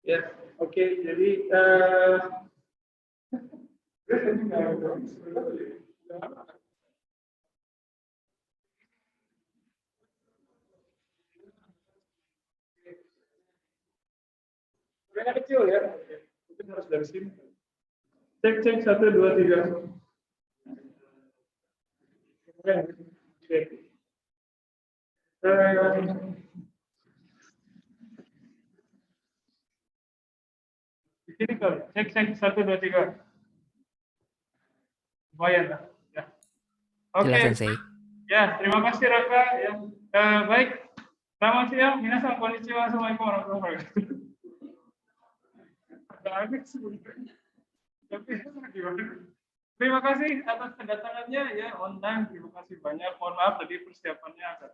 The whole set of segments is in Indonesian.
Ya, oke. Jadi kecil ya. Mungkin harus dari sini. Cek 1 2 3. Oke. Di sini kali. Cek 1 2 3. Lumayan lah. Ya. Oke. Jelas, Sensei. Ya, terima kasih Raka. Ya. Baik. Selamat siang. Minasan konnichiwa. Assalamualaikum warahmatullahi wabarakatuh. Terima kasih atas kedatangannya ya online. Terima kasih banyak. Mohon maaf tadi persiapannya agak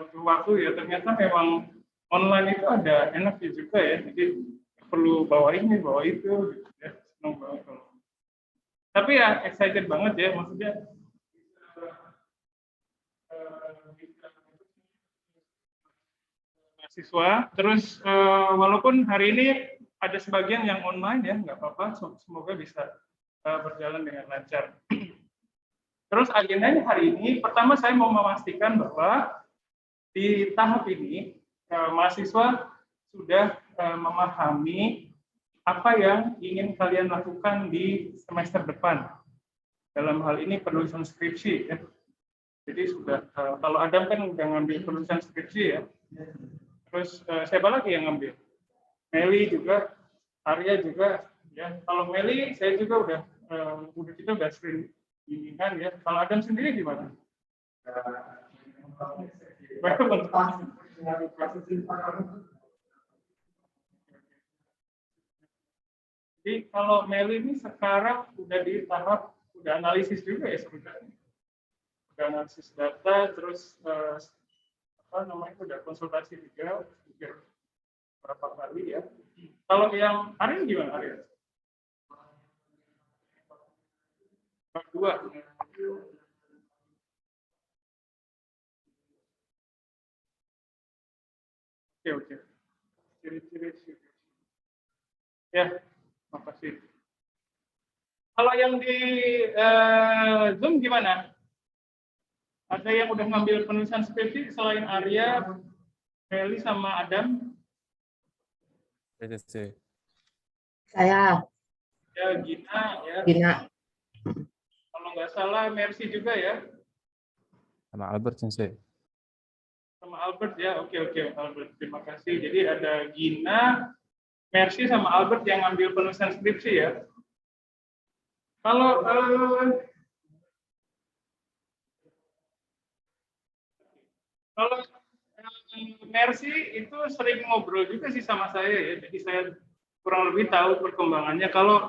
butuh waktu ya. Ternyata memang online itu ada enaknya juga ya. Jadi perlu bawa ini, bawa itu. Gitu ya. Senang banget kalau. Tapi ya excited banget ya. Maksudnya mahasiswa. Terus walaupun hari ini ada sebagian yang online ya, nggak apa-apa. Semoga bisa berjalan dengan lancar. Terus agendanya hari ini, pertama saya mau memastikan bahwa di tahap ini mahasiswa sudah memahami apa yang ingin kalian lakukan di semester depan. Dalam hal ini penulisan skripsi ya. Jadi sudah kalau Adam kan udah ngambil penulisan skripsi ya. Terus siapa lagi yang ngambil? Meli juga, Arya juga. Ya, kalau Meli saya juga kita udah sering bimbingan ya. Kalau Adam sendiri gimana? Jadi kalau Meli ini sekarang udah di tahap udah analisis juga ya sebenarnya. Udah analisis data, terus udah konsultasi juga berapa kali ya. Kalau yang Arya gimana Arya? Bab 2. Oke. Ciri-ciri. Ya, makasih. Kalau yang di Zoom gimana? Ada yang udah ngambil penulisan skripsi selain Arya, Meli sama Adam? Saya. Ya, Gina ya. Gina. Kalau nggak salah Mercy juga ya. Sama Albert Sensei. Sama Albert ya. Oke Albert. Terima kasih. Jadi ada Gina, Mercy sama Albert yang ngambil penulisan skripsi ya. Kalau Mercy itu sering ngobrol juga sih sama saya ya. Jadi saya kurang lebih tahu perkembangannya. Kalau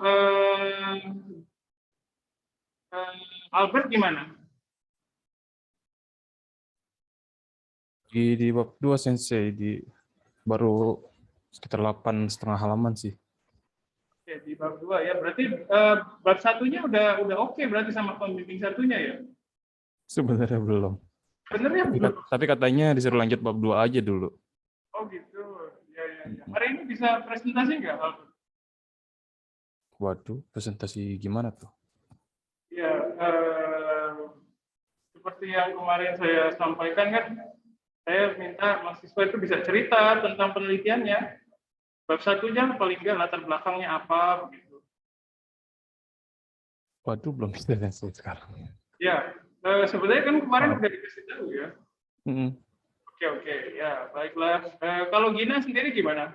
Albert gimana? Di bab 2 Sensei baru sekitar 8,5 halaman sih. Oke, di bab 2 ya. Berarti bab satunya udah oke berarti sama pembimbing satunya ya? Sebenarnya belum. Sebenarnya belum. Tapi katanya disuruh lanjut bab 2 aja dulu. Oh gitu. Ya. Hari ini bisa presentasi nggak, Albert? Waduh, presentasi gimana tuh? Ya, seperti yang kemarin saya sampaikan kan, saya minta mahasiswa itu bisa cerita tentang penelitiannya. Bab satunya paling nggak latar belakangnya apa begitu. Waduh, belum bisa Sensei sekarang. Ya, sebenarnya kan kemarin udah dikasih tahu ya. Oke, ya baiklah. Kalau Gina sendiri gimana?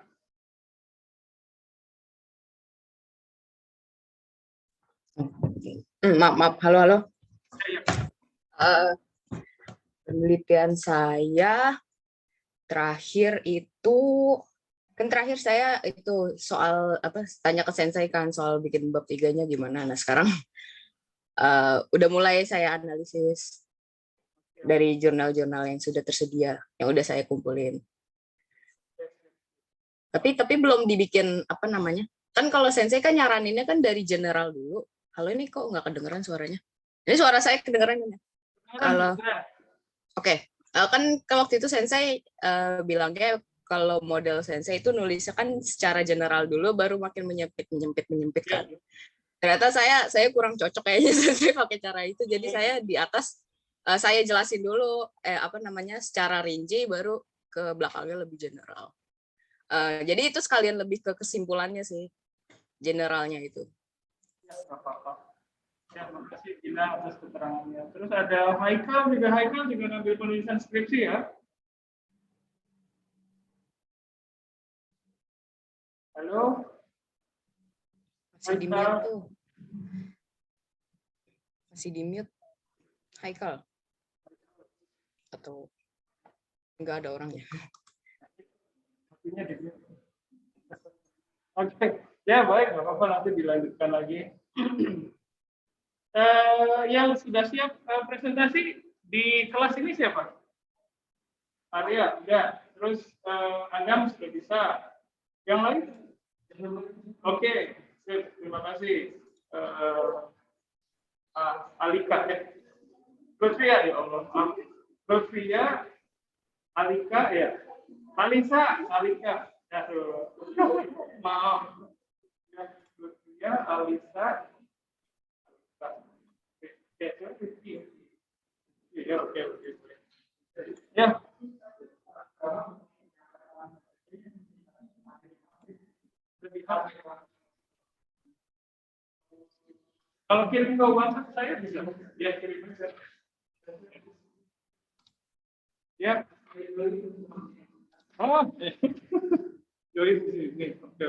Maaf, halo. Ya. Penelitian saya terakhir itu kan terakhir saya itu soal tanya ke Sensei kan soal bikin bab 3-nya gimana. Nah sekarang udah mulai saya analisis dari jurnal-jurnal yang sudah tersedia yang udah saya kumpulin. Tapi belum dibikin kan kalau Sensei kan nyaraninnya kan dari general dulu. Halo, ini kok nggak kedengeran suaranya? Ini suara saya kedengeran ini. Kalau oke. Kan waktu itu Sensei bilangnya kalau model sensei itu nulisnya kan secara general dulu, baru makin menyempit kan. Ternyata saya kurang cocok kayaknya sensei pakai cara itu. Jadi saya di atas saya jelasin dulu secara rinci, baru ke belakangnya lebih general. Jadi itu sekalian lebih ke kesimpulannya sih, generalnya itu. Ya, makasih Gina atas keterangannya. Terus ada Haikal juga ngambil penulisan skripsi ya. Halo? Masih di mute tuh. Masih di mute. Haikal. Atau enggak ada orangnya. Artinya di mute. Oke, ya baik, nggak apa-apa, nanti dilanjutkan lagi. Yang sudah siap presentasi di kelas ini siapa? Arya, ya. Terus Andam sudah bisa. Yang lain? Oke, sip, terima kasih. Alika, ya. Lutfia, ya Allah. Lutfia, Alika, ya. Alisa, Alika. Ya, maaf. Ya, Lutfia, Alisa. Ya, oke. Ya. Kalau kirim ke WhatsApp saya bisa. Ya, kirim bisa. Ya. Oh, join di sini. Oke.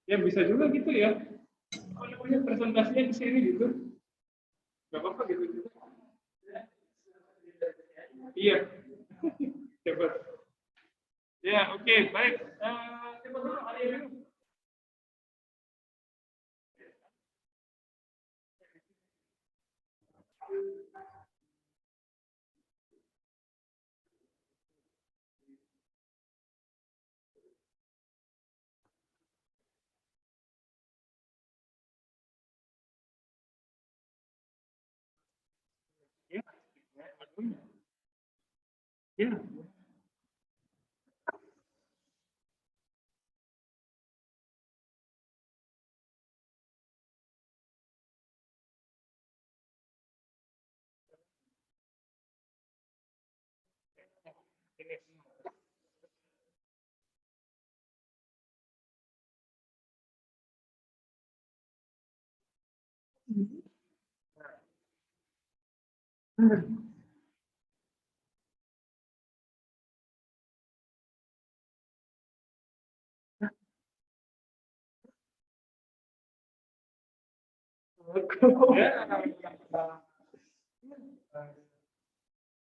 Ya bisa juga gitu ya. Kalau punya presentasinya di sini gitu. Gak apa-apa gitu. Iya. Hebat. Ya, oke, baik. Coba dulu Arya dulu. Ya, ya.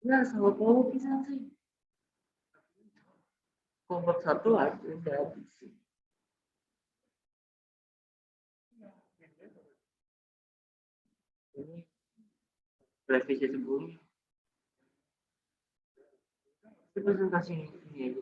Ya, sama kamu bisa sih. Kelompok satu aja udah habis. Ini revisi sebelumnya. Itu presentasi ini ya.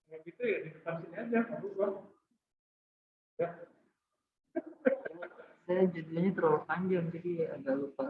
Nggak gitu ya, di depan sini aja, nggak lupa. Ya. Saya judulnya terlalu panjang jadi agak lupa.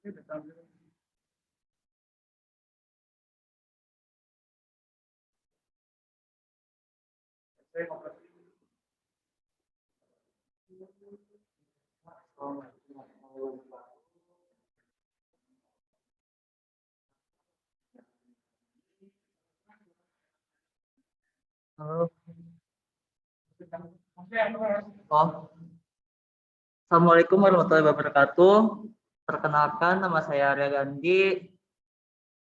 Ini udah tampil. Saya mau kasih. Halo. Oke, Anwar. Oh, Assalamualaikum warahmatullahi wabarakatuh. Perkenalkan, nama saya Arya Gandhi.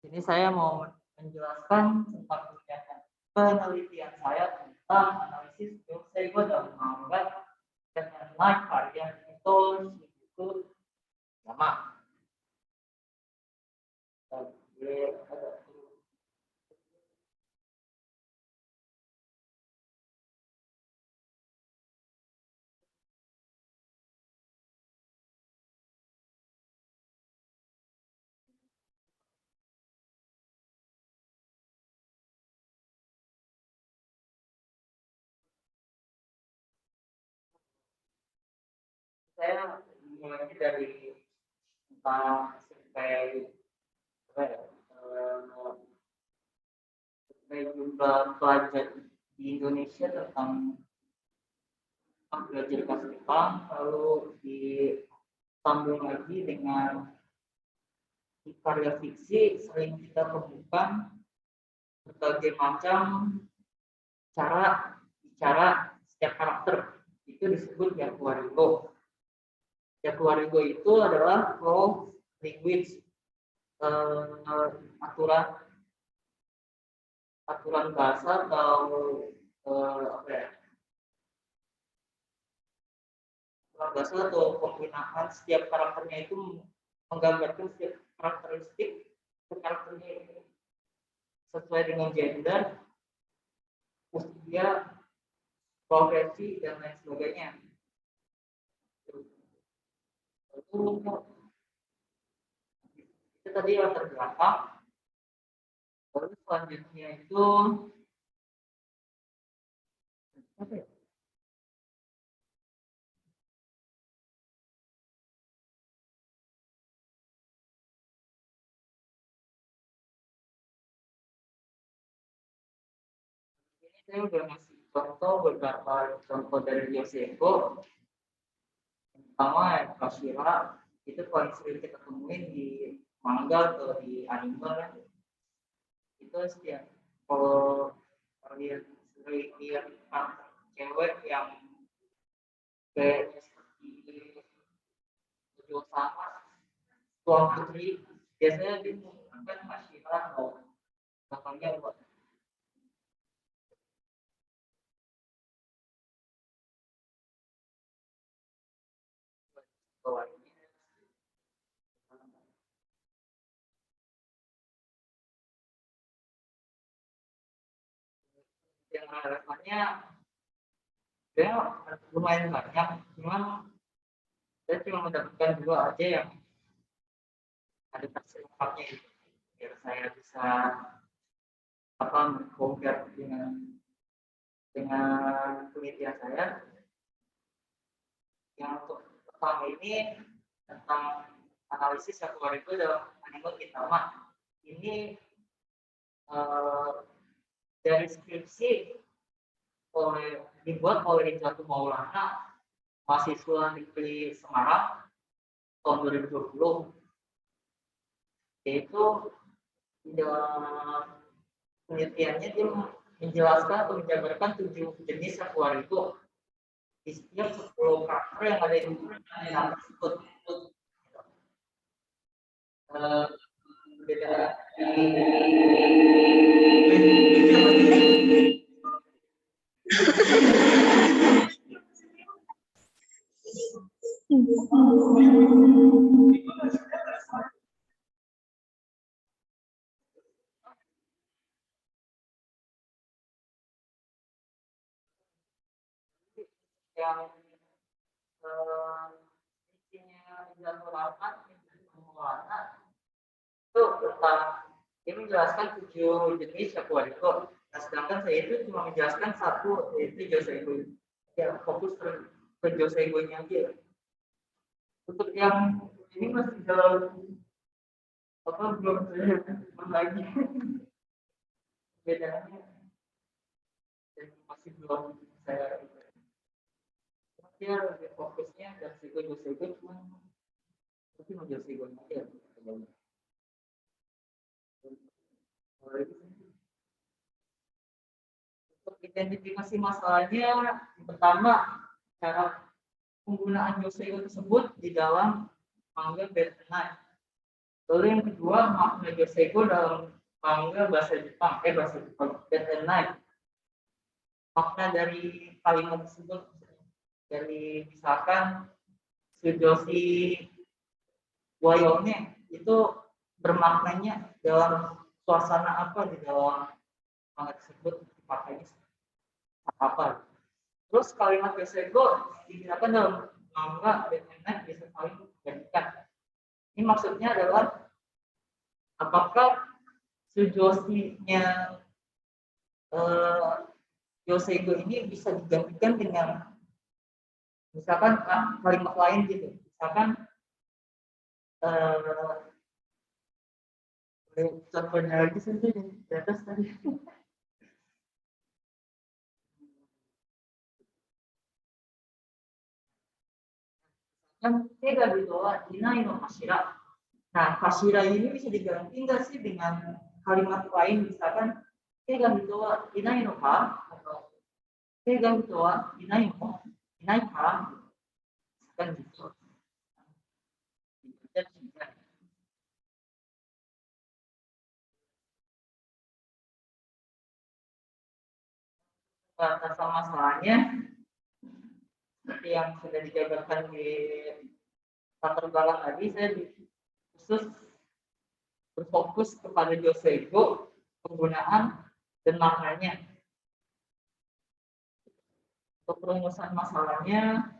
Ini saya mau menjelaskan tentang kegiatan penelitian saya tentang analisis geosego dan mengangkat dan naik varian itu lama. Saya mulai dari tentang survei survei jumlah pelajar di Indonesia tentang belajar bahasa Jepang, lalu ditambah lagi dengan di karya fiksi sering kita temukan berbagai macam cara bicara setiap karakter, itu disebut Jaguarigo. Jaguarigo itu adalah flow language, aturan bahasa atau apa ya, aturan bahasa atau penggunaan setiap karakternya itu menggambarkan setiap karakteristik karakternya sesuai dengan gender, usia, profesi, dan lain sebagainya. Itu tadi yang terbelakang. Lalu selanjutnya itu apa ya? Ini saya udah ngasih contoh beberapa contoh dari Yoseko. Pertama, Kashira itu paling sering kita temuin di manga atau di anime kan. Itu setiap kalau lihat cewek yang kayaknya seperti Jojo sama tuan putri, biasanya dia menggunakan Kashira atau belakangnya buat bawah ini. Yang harapannya dia lumayan banyak, cuma saya cuma mendapatkan dua aja yang ada tafsir lengkapnya itu, biar saya bisa apa mengcompare dengan penelitian saya. Yang untuk pertama ini tentang analisis yang keluar itu dalam animal Gintama. Ini dari skripsi dibuat oleh Jatuh Maulana, mahasiswa negeri Semarang tahun 2020. Yaitu dalam penelitiannya dia menjelaskan atau menjabarkan 7 jenis keluar itu di setiap 10 karakter yang ada di dalam tersebut. Beda yang isinya dilakukan itu tentang dia menjelaskan 7 jenis Aquarico. Nah, sedangkan saya itu cuma menjelaskan satu, yaitu Joseigo. Ya, fokus ke Joseigo-nya aja. Untuk yang ini masih dalam apa belum saya lagi bedanya dan masih belum saya dia lebih fokusnya dan Joseigo cuma tapi mau Joseigo aja. Identifikasi masalahnya yang pertama cara penggunaan Josego tersebut di dalam manga Bertenai. Lalu yang kedua makna Josego dalam manga bahasa Jepang Bertenai. Makna dari kalimat tersebut dari misalkan Sujoshi Wayone itu bermaknanya dalam suasana apa di dalam manga tersebut dipakainya apa. Terus kalimat Josego digunakan dalam manga dan enak bisa saling menggantikan. Ini maksudnya adalah apakah Sujoshi-nya Josego ini bisa digantikan dengan misalkan kalimat lain gitu. Misalkan contohnya lagi sih di atas tadi. Yang tiga bitoa inai no hashira. Nah, hashira ini bisa diganti nggak sih dengan kalimat lain misalkan tiga bitoa inai no ka atau tiga bitoa inai no inai ka kan gitu. Rasa masalahnya seperti yang sudah dijabarkan di latar belakang tadi, saya khusus berfokus kepada Josego, penggunaan dan maknanya. Untuk perumusan masalahnya,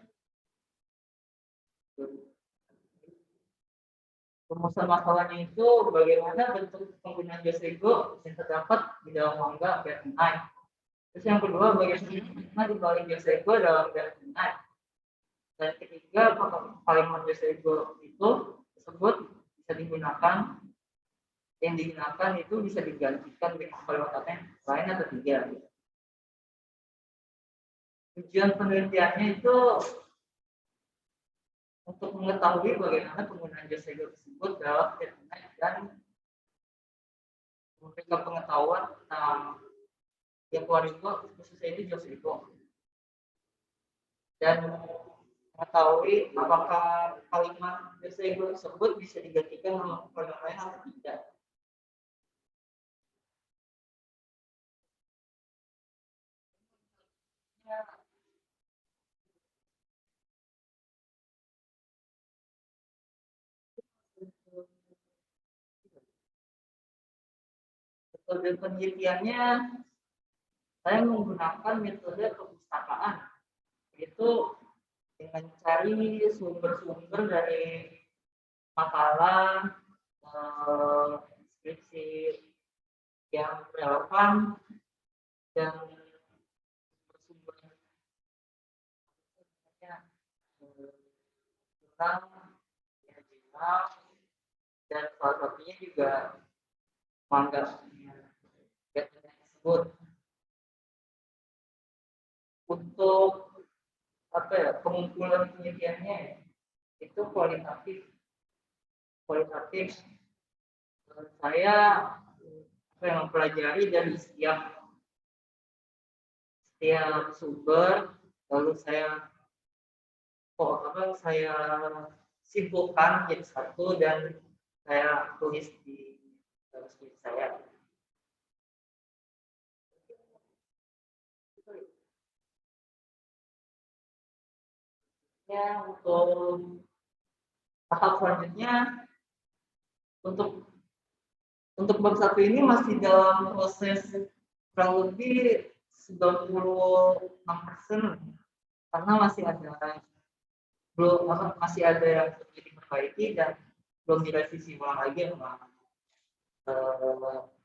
itu bagaimana bentuk penggunaan Josego yang terdapat di dalam manga Bertenai. Terus yang kedua, bagaimana dibalik Josego dalam Bertenai. Dan ketiga, kalimat Josego itu tersebut bisa digunakan, yang digunakan itu bisa digantikan dengan kalimat lain atau tidak. Tujuan penelitiannya itu untuk mengetahui bagaimana penggunaan Josego tersebut dalam Bertenai dan memberikan pengetahuan tentang yang keluarga khususnya itu Josego. Dan mengetahui apakah kalimat Josego tersebut bisa digantikan dengan kalimat lain atau tidak. Metode penelitiannya saya menggunakan metode perpustakaan, yaitu dengan cari sumber-sumber dari makalah, skripsi yang relevan dan sumber tentang dan salah satunya juga manga tersebut. Untuk pengumpulan penelitiannya itu kualitatif. Saya mempelajari dari setiap sumber, lalu saya simpulkan jadi satu dan saya tulis di skripsi saya. Ya, untuk tahap selanjutnya untuk bab 1 ini masih dalam proses kurang lebih 96% karena masih ada yang perlu diperbaiki dan belum direvisi ulang lagi sama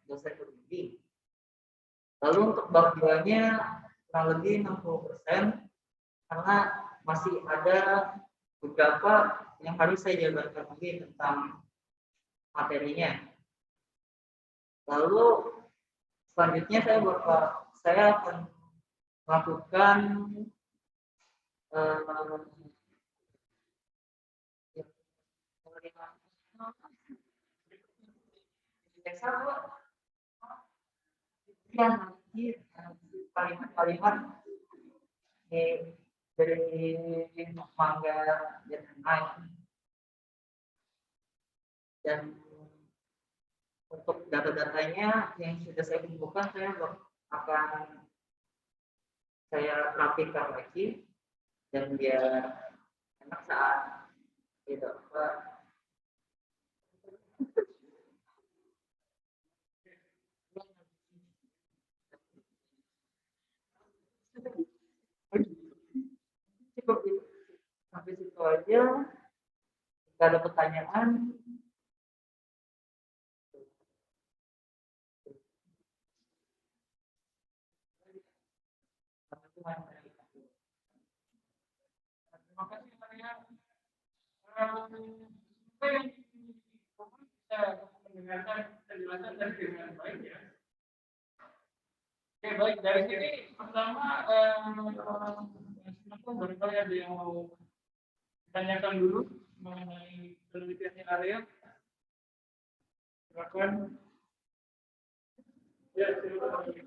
dosen pembimbing. Lalu untuk bab 2-nya kurang lebih 60% karena masih ada beberapa yang harus saya jabarkan lagi tentang materinya. Lalu selanjutnya saya akan melakukan kalimat-kalimat dari manga dan lain. Dan untuk data-datanya yang sudah saya kumpulkan, saya akan saya rapikan lagi dan biar enak saat gitu. Cukup gitu. Sampai situ aja. Jika ada pertanyaan, Terima kasih Maria. Saya bisa mendengarkan penjelasan dari dengan baik ya. Oke, baik. Dari sini pertama, barangkali ada yang mau tanyakan dulu mengenai penelitiannya Arya. Silakan. Ya, silakan.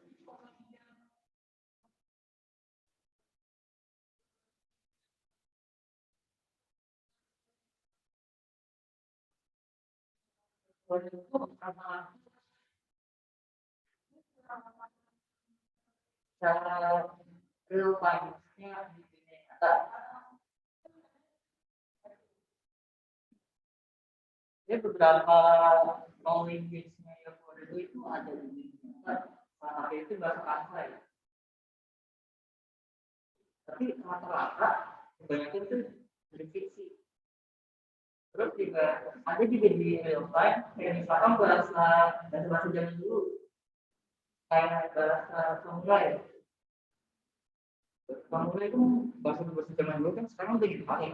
cara real time-nya di dunia nyata. Jadi beberapa knowledge base-nya yang itu ada di dunia nyata. Salah satu itu bahasa Kansa ya. Tapi rata-rata kebanyakan itu dari fiksi. Terus juga ada juga di real time, kayak misalkan bahasa zaman dulu, kayak bahasa samurai. Samurai itu bahasa zaman dulu kan sekarang udah dipakai.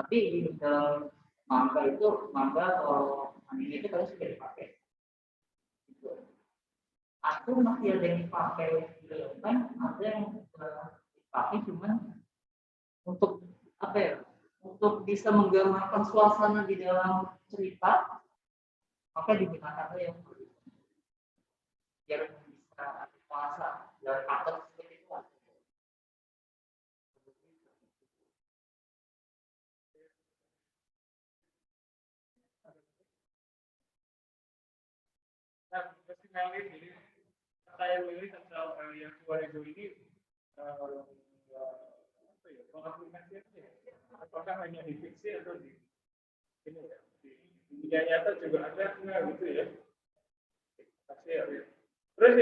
Tapi di dalam manga atau anime itu kalau sudah dipakai. Gitu. Aku masih ada yang dipakai di real time, ada yang dipakai cuman untuk apa ya? Untuk bisa menggambarkan suasana di dalam cerita, maka digunakan yang biar bisa terasa dari pattern seperti itu. Nah, personalnya ini saya milih tentang yang 2000 ini apa ya, mengaplikasikannya apakah hanya di fiksi atau di ini ya, di dunia nyata juga ada nggak gitu ya. Pasti ya. Terus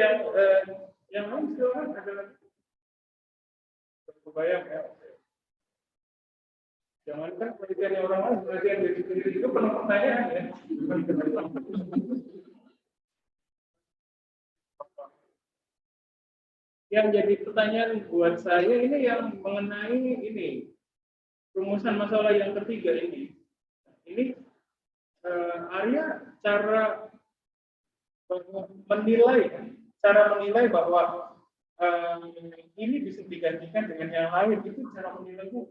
yang lain silakan ada lagi. Kebayang ya. Jangan kan penelitian orang lain, penelitian diri sendiri itu penuh pertanyaan ya. Yang jadi pertanyaan buat saya ini yang mengenai ini rumusan masalah yang ketiga ini. Ini Arya cara menilai bahwa ini bisa digantikan dengan yang lain, itu cara menilainya.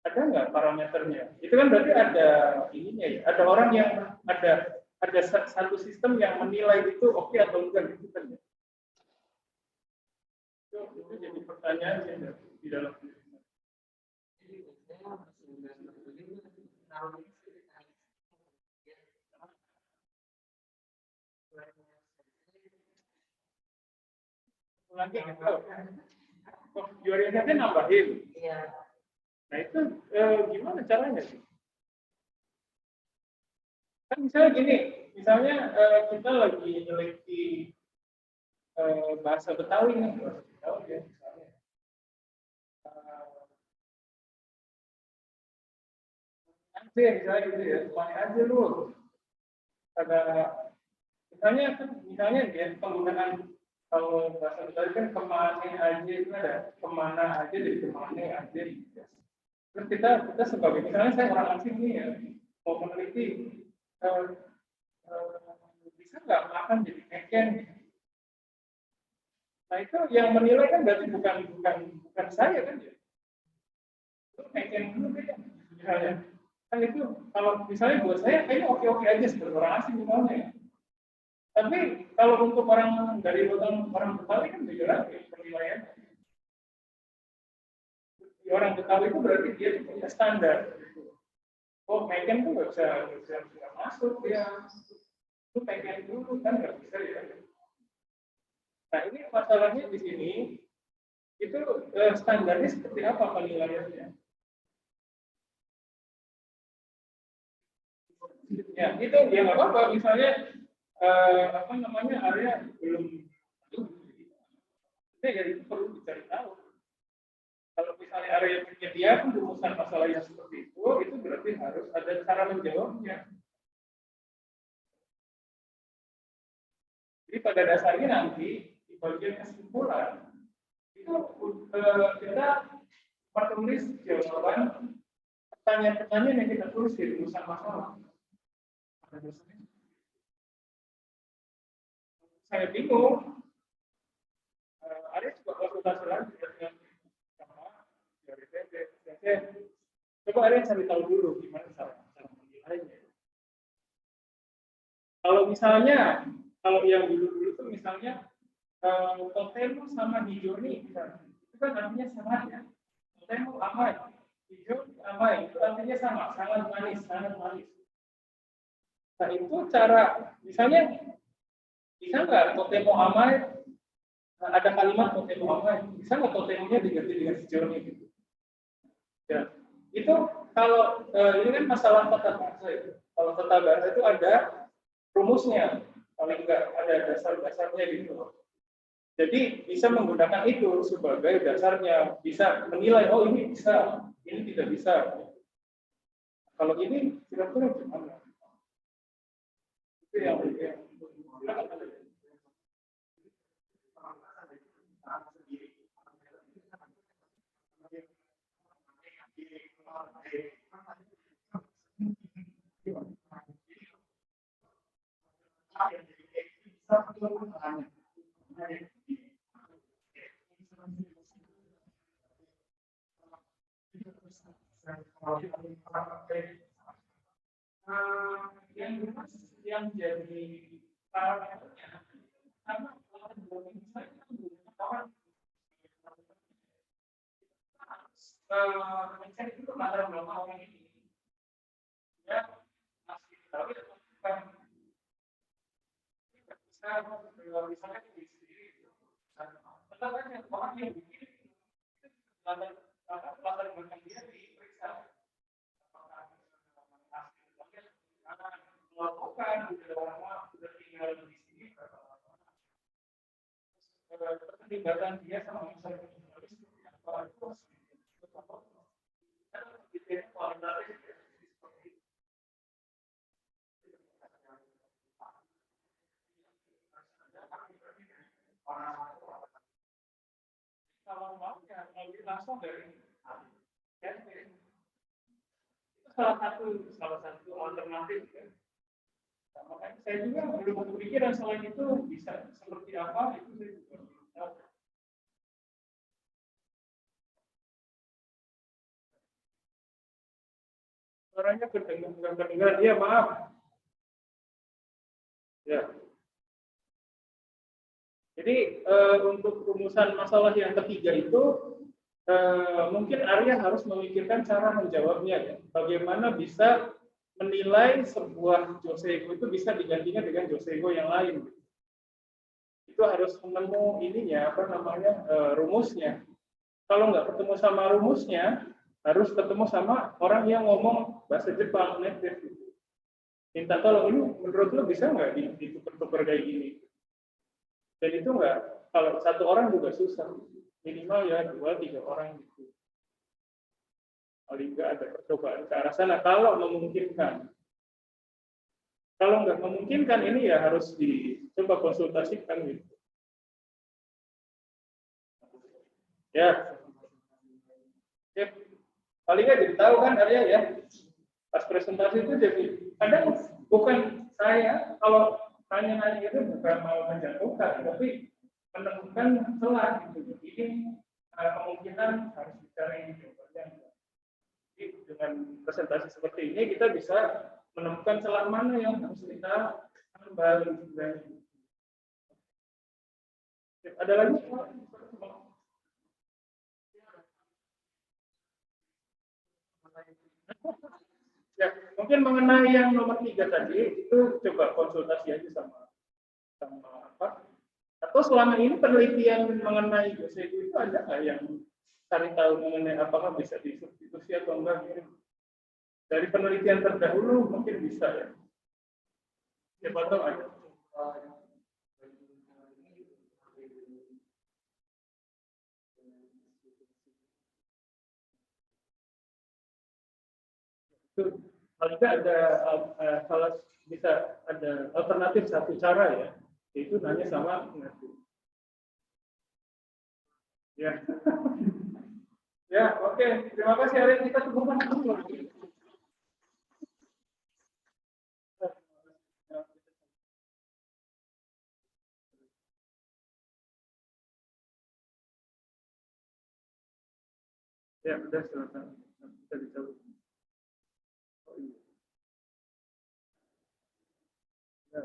Ada nggak parameternya? Itu kan berarti ada ininya ya. Ada orang yang ada satu sistem yang menilai itu oke atau enggak gitu kan ya. Itu jadi pertanyaan yang di dalam lagi gitu. Di orientasi nambahin. Iya. Nah itu gimana caranya sih? Kan misalnya gini, misalnya kita lagi neliti bahasa Betawi nih, bahasa Betawi ya misalnya. Misalnya gitu ya, semuanya aja lu. Ada misalnya dia penggunaan kalau bahasa Betawi kan kemana aja itu ada kemana aja dari kemana aja. Terus kita sebagai misalnya saya orang asing nih ya mau meneliti bisa nggak makan jadi keken. Nah itu yang menilai kan berarti bukan saya kan ya. Itu keken dulu kan misalnya. Kan itu kalau misalnya buat saya kayaknya oke-oke aja sebagai orang asing misalnya. Tapi kalau untuk orang dari orang Betawi kan beda lagi penilaian. Orang Betawi itu berarti dia punya standar. Oh, Megan tuh nggak bisa masuk dia. Itu Megan dulu kan nggak bisa ya. Nah ini masalahnya di sini itu standarnya seperti apa penilaiannya? Ya itu ya nggak apa-apa. Misalnya apa namanya area belum itu perlu dicari tahu. Kalau misalnya area penyediaan rumusan masalah yang seperti itu berarti harus ada cara menjawabnya. Jadi pada dasarnya nanti di bagian kesimpulan itu kita menulis jawaban pertanyaan-pertanyaan yang kita tulis di rumusan masalah. Saya bingung. Ada juga konsultasi lagi dengan dari PP. Coba ada yang cari tahu dulu gimana cara menilainya. Kalau misalnya, kalau yang dulu-dulu itu misalnya totemu sama hijau nih, misalnya, itu kan artinya sama ya. Totemu amai, hijau amai, itu artinya sama, sangat manis, sangat manis. Nah itu cara, misalnya bisa nggak totemu amai, ada kalimat totemu amai, bisa nggak totemunya diganti dengan hijau nih gitu. Ya, itu kalau ini kan masalah tata bahasa itu. Kalau tata bahasa itu ada rumusnya, paling enggak ada dasar-dasarnya gitu. Jadi bisa menggunakan itu sebagai dasarnya, bisa menilai oh ini bisa, ini tidak bisa. Kalau ini kira-kira gimana? Itu yang yang jadi parameternya sama mencari itu latar belakang orang ini ya masih tahu ya bukan bisa misalnya di sendiri tetapi yang orang yang bikin latar belakang dia diperiksa melakukan sudah tinggal di sini keterlibatan dia sama masyarakat seperti apa itu kalau mau ya lebih langsung dari itu salah satu alternatif ya. Makanya saya juga belum berpikiran selain itu bisa seperti apa itu saya juga belum tahu. Suaranya kedengaran dia maaf. Ya. Jadi untuk rumusan masalah yang ketiga itu mungkin Arya harus memikirkan cara menjawabnya. Ya. Bagaimana bisa menilai sebuah joseigo itu bisa digantikan dengan joseigo yang lain. Itu harus menemu ininya apa namanya rumusnya. Kalau nggak ketemu sama rumusnya, harus ketemu sama orang yang ngomong bahasa Jepang native. Minta tolong ini menurut lo bisa nggak ditukar kayak gini? Dan itu nggak, kalau satu orang juga susah, minimal ya 2-3 orang gitu. Paling nggak ada percobaan ke arah sana kalau memungkinkan. Kalau nggak memungkinkan ini ya harus dicoba konsultasikan gitu. Ya, paling nggak jadi tahu kan Arya ya. Pas presentasi itu jadi kadang bukan saya kalau tanya-tanya itu bukan mau menjatuhkan, tapi menemukan celah gitu. Ini kemungkinan harus dicari jawabannya. Jadi dengan presentasi seperti ini kita bisa menemukan celah mana yang harus kita tambah. Ada lagi? Ya, mungkin mengenai yang nomor 3 tadi, itu coba konsultasi aja sama apa? Atau selama ini penelitian mengenai Goseibu itu ada nggak yang cari tahu mengenai apakah bisa disubstitusi atau enggak? Dari penelitian terdahulu mungkin bisa ya. Siapa tahu ada. Itu paling nggak ada salah bisa ada alternatif satu cara ya, yaitu nanya sama pengajar. Ya. Ya, oke. Terima kasih Arief. Kita tunggu dulu. Ya, udah silakan. Bisa dicabut. Oh, iya. Ya.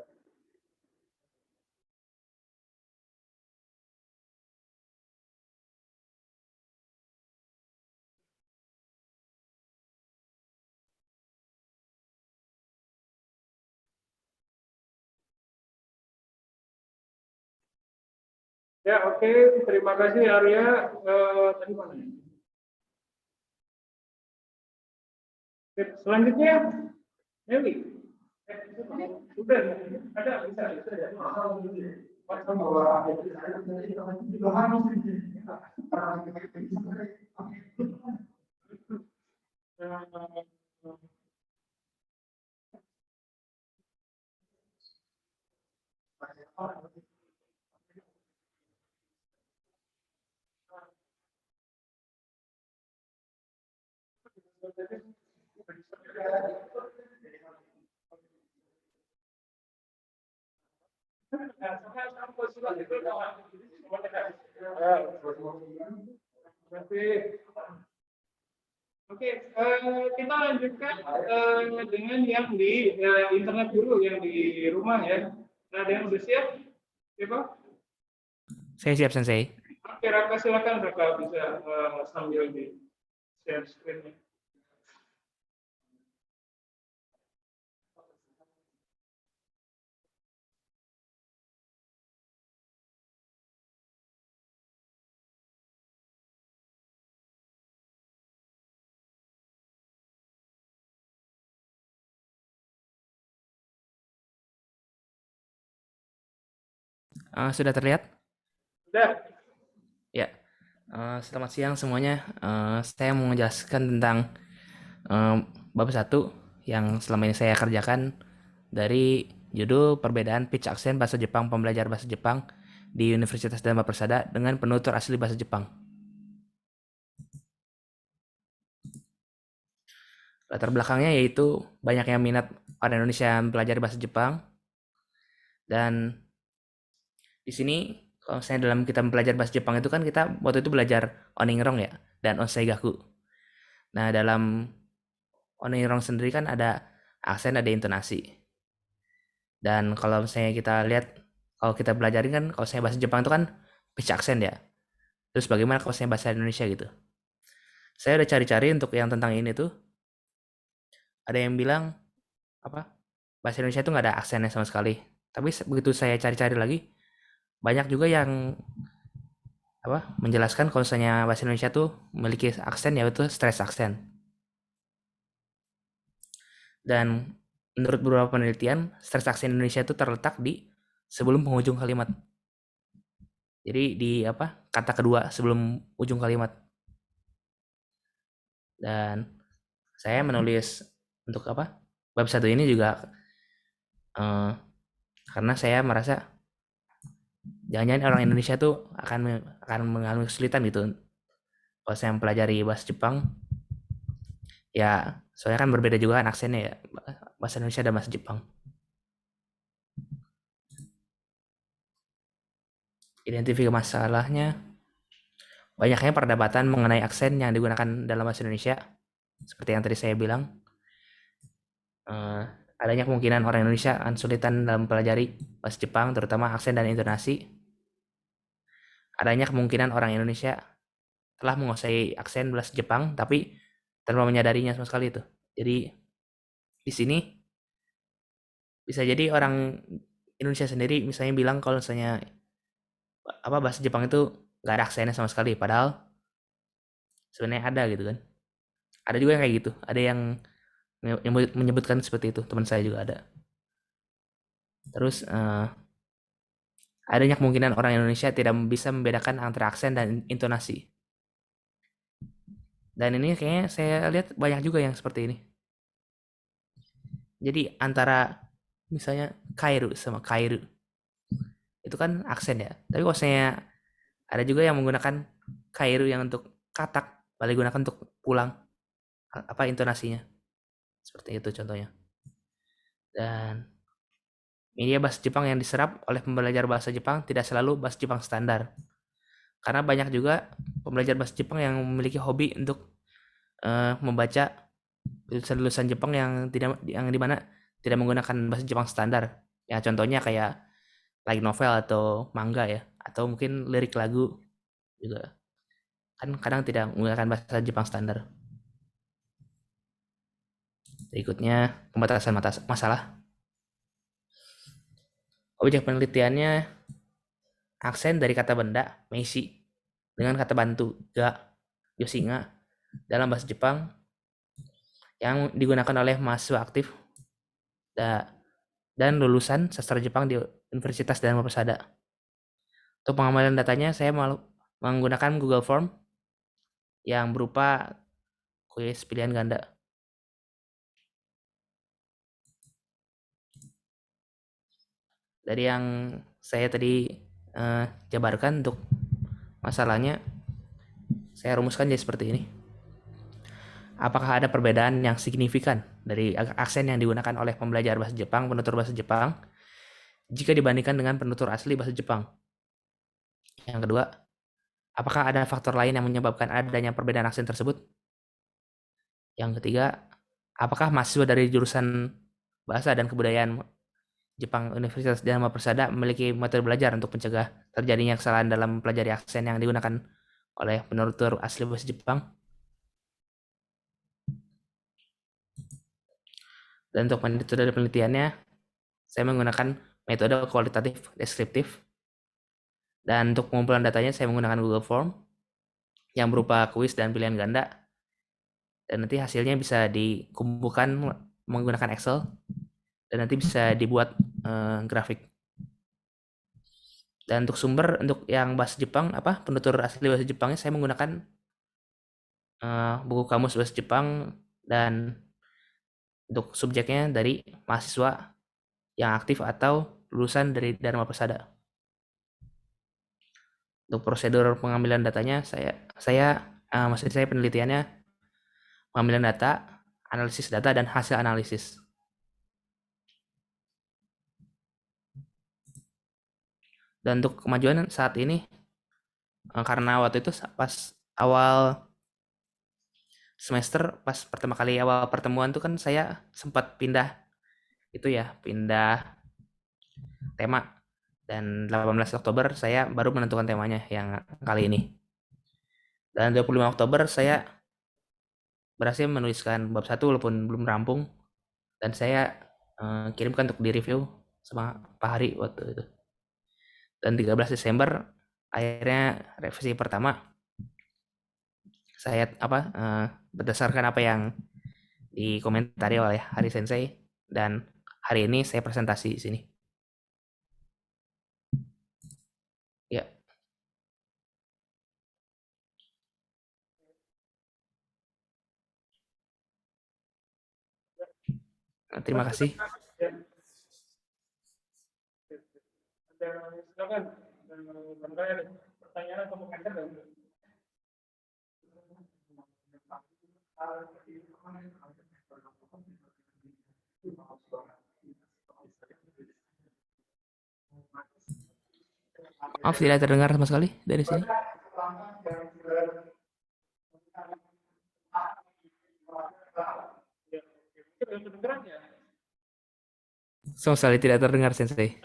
Ya, oke. Terima kasih Arya. Tadi mana ya? Oke, selanjutnya, Nelly. Sudah, ada bisa ya. Oke, kita lanjutkan dengan yang di internet dulu, yang di rumah ya. Nah, ada yang udah siap? Siapa? Saya siap, Sensei. Oke, Raka silakan Raka bisa sambil di share screen-nya. Sudah terlihat? Sudah. Ya. Selamat siang semuanya. Saya mau menjelaskan tentang bab 1 yang selama ini saya kerjakan dari judul perbedaan pitch aksen bahasa Jepang pembelajar bahasa Jepang di Universitas Dharma Persada dengan penutur asli bahasa Jepang. Latar belakangnya yaitu banyak yang minat orang Indonesia mempelajari bahasa Jepang, dan di sini kalau misalnya dalam kita mempelajari bahasa Jepang itu kan kita waktu itu belajar Oningrong ya dan Onseigaku. Nah, dalam Oningrong sendiri kan ada aksen, ada intonasi. Dan kalau misalnya kita lihat, kalau kita belajarin kan, kalau saya bahasa Jepang itu kan pitch aksen ya. Terus bagaimana kalau saya bahasa Indonesia gitu? Saya udah cari-cari untuk yang tentang ini tuh. Ada yang bilang apa? Bahasa Indonesia itu nggak ada aksennya sama sekali. Tapi begitu saya cari-cari lagi, banyak juga yang menjelaskan kalau misalnya bahasa Indonesia tuh memiliki aksen, yaitu stress aksen. Dan menurut beberapa penelitian, stress aksen Indonesia itu terletak di sebelum penghujung kalimat. Jadi di kata kedua sebelum ujung kalimat. Dan saya menulis untuk bab 1 ini juga karena saya merasa jangan-jangan orang Indonesia tuh akan mengalami kesulitan gitu kalau saya mempelajari bahasa Jepang. Ya, soalnya kan berbeda juga kan aksennya ya, bahasa Indonesia dan bahasa Jepang. Identifikasi masalahnya, banyaknya perdebatan mengenai aksen yang digunakan dalam bahasa Indonesia. Seperti yang tadi saya bilang, adanya kemungkinan orang Indonesia akan kesulitan dalam mempelajari bahasa Jepang, terutama aksen dan intonasi. adanya kemungkinan orang Indonesia telah menguasai aksen bahasa Jepang tapi tanpa menyadarinya sama sekali itu. Jadi di sini bisa jadi orang Indonesia sendiri misalnya bilang kalau misalnya bahasa Jepang itu nggak ada aksennya sama sekali, padahal sebenarnya ada gitu kan. Ada juga yang kayak gitu, ada yang menyebutkan seperti itu, teman saya juga ada. Terus adanya kemungkinan orang Indonesia tidak bisa membedakan antara aksen dan intonasi. Dan ini kayaknya saya lihat banyak juga yang seperti ini. Jadi antara misalnya Kairu sama Kairu itu kan aksen ya. Tapi kalau saya ada juga yang menggunakan Kairu yang untuk katak, balik gunakan untuk pulang, apa intonasinya. Seperti itu contohnya. Dan media bahasa Jepang yang diserap oleh pembelajar bahasa Jepang tidak selalu bahasa Jepang standar. Karena banyak juga pembelajar bahasa Jepang yang memiliki hobi untuk membaca tulisan-tulisan Jepang yang dimana tidak menggunakan bahasa Jepang standar. Ya contohnya kayak light novel atau manga ya, atau mungkin lirik lagu juga. Kan kadang tidak menggunakan bahasa Jepang standar. Berikutnya pembatasan masalah. Objek penelitiannya aksen dari kata benda, meisi, dengan kata bantu, ga, yosinga, dalam bahasa Jepang yang digunakan oleh mahasiswa aktif dan lulusan sastra Jepang di Universitas Dharma Persada. Untuk pengamalan datanya, saya menggunakan Google Form yang berupa kuis pilihan ganda. Dari yang saya tadi jabarkan untuk masalahnya, saya rumuskan jadi seperti ini. Apakah ada perbedaan yang signifikan dari aksen yang digunakan oleh pembelajar bahasa Jepang, penutur bahasa Jepang, jika dibandingkan dengan penutur asli bahasa Jepang? Yang kedua, apakah ada faktor lain yang menyebabkan adanya perbedaan aksen tersebut? Yang ketiga, apakah mahasiswa dari jurusan bahasa dan kebudayaan Jepang Universitas Dharma Persada memiliki metode belajar untuk mencegah terjadinya kesalahan dalam mempelajari aksen yang digunakan oleh penutur asli bahasa Jepang? Dan untuk metode penelitiannya, saya menggunakan metode kualitatif deskriptif. Dan untuk pengumpulan datanya, saya menggunakan Google Form yang berupa kuis dan pilihan ganda. Dan nanti hasilnya bisa dikumpulkan menggunakan Excel. Dan nanti bisa dibuat grafik. Dan untuk sumber, untuk yang bahasa Jepang, penutur asli bahasa Jepangnya, saya menggunakan buku kamus bahasa Jepang, dan untuk subjeknya dari mahasiswa yang aktif atau lulusan dari Dharma Persada. Untuk prosedur pengambilan datanya, maksud saya penelitiannya pengambilan data, analisis data, dan hasil analisis. Dan untuk kemajuan saat ini, karena waktu itu pas awal semester, pas pertama kali awal pertemuan itu kan saya sempat pindah tema. Dan 18 Oktober saya baru menentukan temanya yang kali ini. Dan 25 Oktober saya berhasil menuliskan bab 1 walaupun belum rampung. Dan saya kirimkan untuk di-review sama Pak Hari waktu itu. Dan 13 Desember akhirnya revisi pertama. Saya berdasarkan apa yang dikomentari oleh Hari Sensei, dan hari ini saya presentasi di sini. Ya. Terima kasih. Silakan. Pertanyaan atau komentar dan Maaf, tidak terdengar sama sekali dari sini. Sama sekali tidak terdengar, Sensei.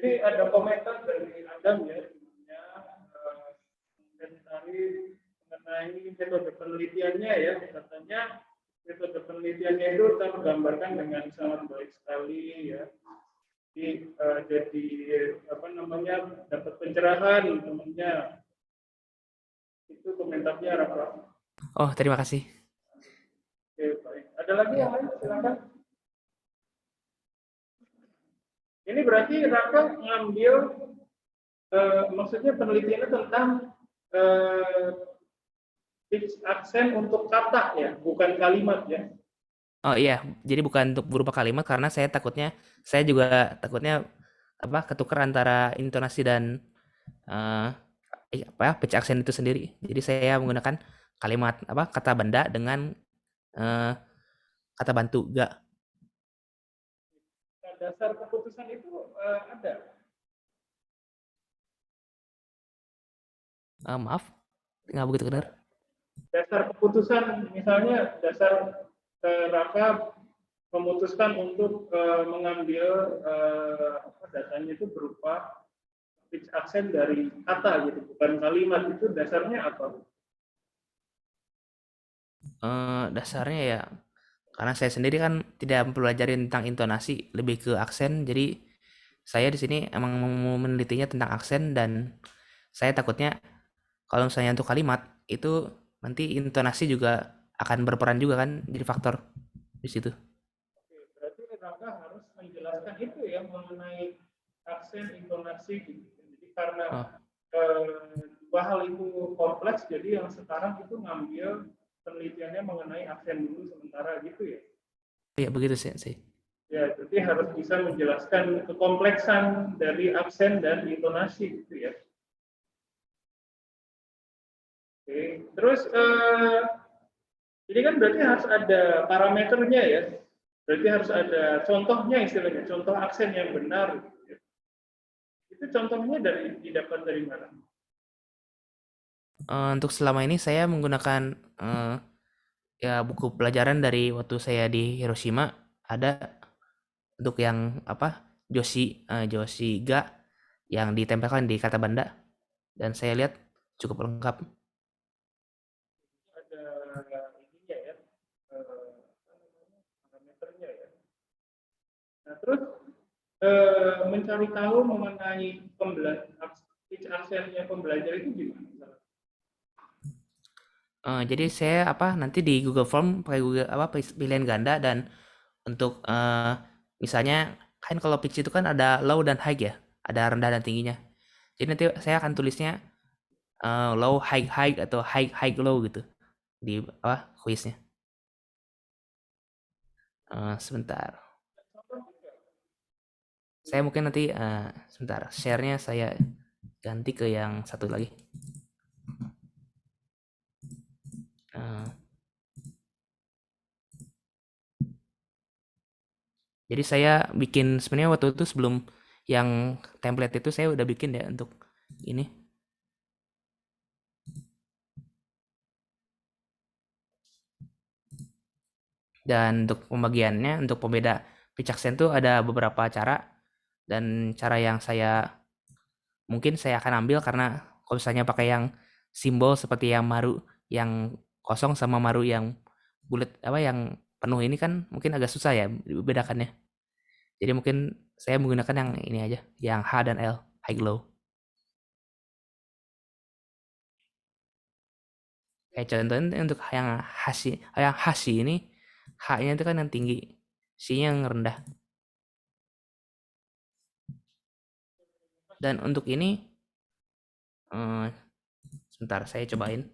jadi ada komentar dari Adam ya, metode penelitiannya ya, katanya metode penelitiannya itu tergambarkan dengan sangat baik sekali ya. Jadi apa namanya, dapat pencerahan temannya. Itu komentarnya Rafa. Oh, terima kasih. Oke, baik. Ada lagi yang lain? Silakan. Ini berarti Rafa ngambil maksudnya penelitiannya tentang pitch aksen untuk kata ya, bukan kalimat ya. Oh iya, jadi bukan untuk berupa kalimat karena saya juga takutnya ketukar antara intonasi dan pitch accent itu sendiri. Jadi saya menggunakan kalimat kata benda dengan kata bantu ga. Nah, dasar keputusan itu ada. Maaf, nggak begitu benar. Dasar keputusan, misalnya dasar Raka memutuskan untuk mengambil datanya itu berupa pitch accent dari kata gitu, bukan kalimat. Itu dasarnya apa? Dasarnya ya karena saya sendiri kan tidak mempelajari tentang intonasi, lebih ke aksen. Jadi saya di sini emang mau menelitinya tentang aksen dan saya takutnya kalau misalnya untuk kalimat itu nanti intonasi juga akan berperan juga kan, jadi faktor di situ. Oke, berarti Raka harus menjelaskan itu ya mengenai aksen, intonasi gitu. Jadi karena dua hal itu kompleks, jadi yang sekarang itu ngambil penelitiannya mengenai aksen dulu sementara gitu ya. Iya begitu sih. Ya, jadi harus bisa menjelaskan kekompleksan dari aksen dan intonasi gitu ya. Oke, terus ini kan berarti harus ada parameternya ya. Berarti harus ada contohnya istilahnya, contoh aksen yang benar. Gitu ya. Itu contohnya didapat dari mana? Untuk selama ini saya menggunakan ya buku pelajaran dari waktu saya di Hiroshima. Ada untuk yang Joshi ga yang ditempelkan di kata benda dan saya lihat cukup lengkap. Ada ininya ya, parameternya ya. Nah, terus mencari tahu mengenai pitch aksennya pembelajar itu gimana? Jadi saya nanti di Google Form pakai Google pilihan ganda dan untuk misalnya kan kalau pitch itu kan ada low dan high ya, ada rendah dan tingginya. Jadi nanti saya akan tulisnya low high high atau high high low gitu di kuisnya. Sebentar. Saya mungkin nanti sebentar share-nya saya ganti ke yang satu lagi. Jadi saya bikin sebenarnya waktu itu sebelum yang template itu saya udah bikin ya untuk ini. Dan untuk pembagiannya, untuk pembeda pitch accent itu ada beberapa cara dan cara yang mungkin saya akan ambil karena kalau misalnya pakai yang simbol seperti yang maru yang kosong sama maru yang bulat yang penuh ini kan mungkin agak susah ya dibedakannya. Jadi mungkin saya menggunakan yang ini aja, yang H dan L, high low. Kayak contohnya untuk yang hashi ini, H-nya itu kan yang tinggi, C-nya yang rendah. Dan untuk ini, sebentar saya cobain.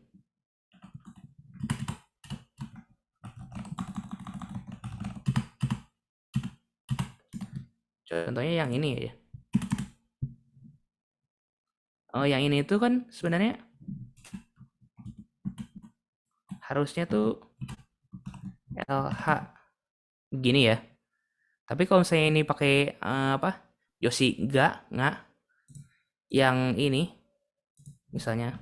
Contohnya yang ini ya. Oh, yang ini itu kan sebenarnya harusnya tuh LH begini ya. Tapi kalau misalnya ini pakai Yoshi ga yang ini misalnya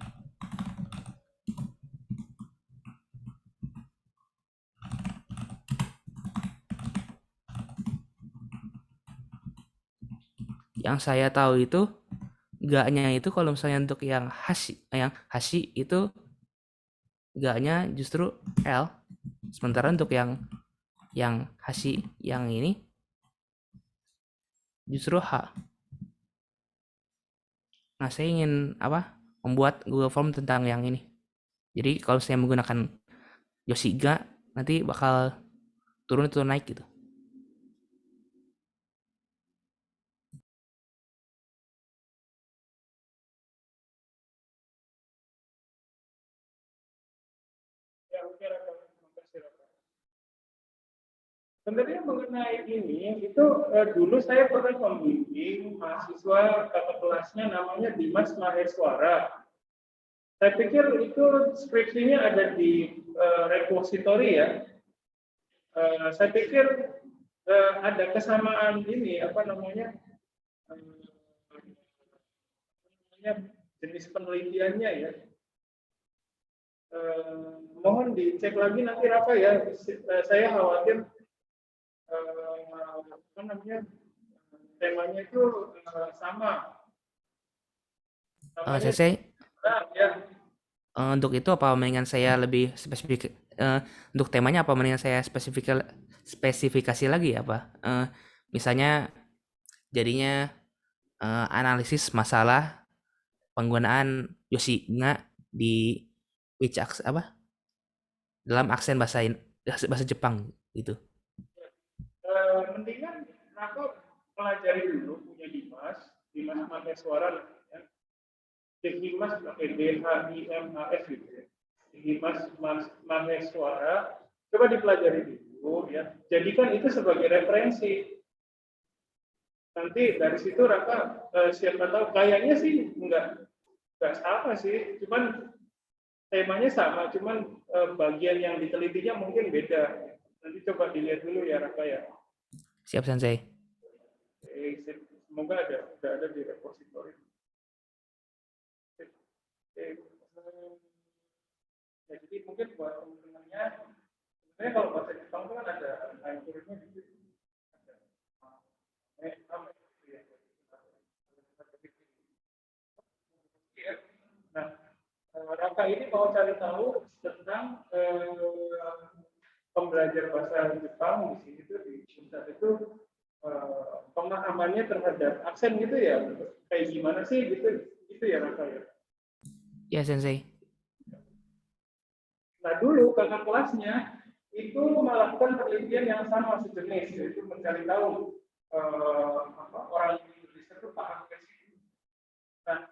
yang saya tahu itu ga-nya itu kalau misalnya untuk yang hashi itu G-nya justru L. Sementara untuk yang Hashi yang ini justru H. Nah, saya ingin membuat Google Form tentang yang ini. Jadi kalau saya menggunakan Yoshiga nanti bakal turun atau naik gitu. Ya, oke, Raka. Terima kasih, Raka. Sebenarnya mengenai ini, itu dulu saya pernah membimbing mahasiswa kakak kelasnya namanya Dimas Maheswara. Saya pikir itu skripsinya ada di repository ya. Saya pikir ada kesamaan ini, apa namanya, jenis penelitiannya ya. Mohon dicek lagi nanti Rafa ya. Saya khawatir apa namanya, temanya itu sama. Namanya Sensei, ya. untuk itu apa mendingan saya lebih spesifik untuk temanya apa mendingan saya spesifikasi lagi apa? Misalnya jadinya analisis masalah penggunaan Yoshiga di dalam aksen bahasa Jepang gitu. Mendingan Rafa pelajari dulu punya Dimas Maheswara namanya. Dimas pakai DHIMAS gitu ya. Dimas Maheswara. Coba dipelajari dulu ya. Jadikan itu sebagai referensi. Nanti dari situ Raka siapa tahu kayaknya sih enggak sama sih, cuman temanya sama, cuman bagian yang ditelitinya mungkin beda. Nanti coba dilihat dulu ya Raka ya. Siap Sensei. Semoga udah ada di repository. Ya, jadi mungkin buat teman-temannya, sebenarnya kalau bahasa Jepang itu kan ada naiknya gitu. Nah, Raka ini mau cari tahu tentang pembelajar bahasa Jepang di sini tuh di Unsur itu pemahamannya terhadap aksen gitu ya, kayak gimana sih gitu ya Raka ya. Ya Sensei. Nah dulu kakak kelasnya itu melakukan penelitian yang sama sejenis, yaitu mencari tahu orang Indonesia itu paham ke situ. Nah,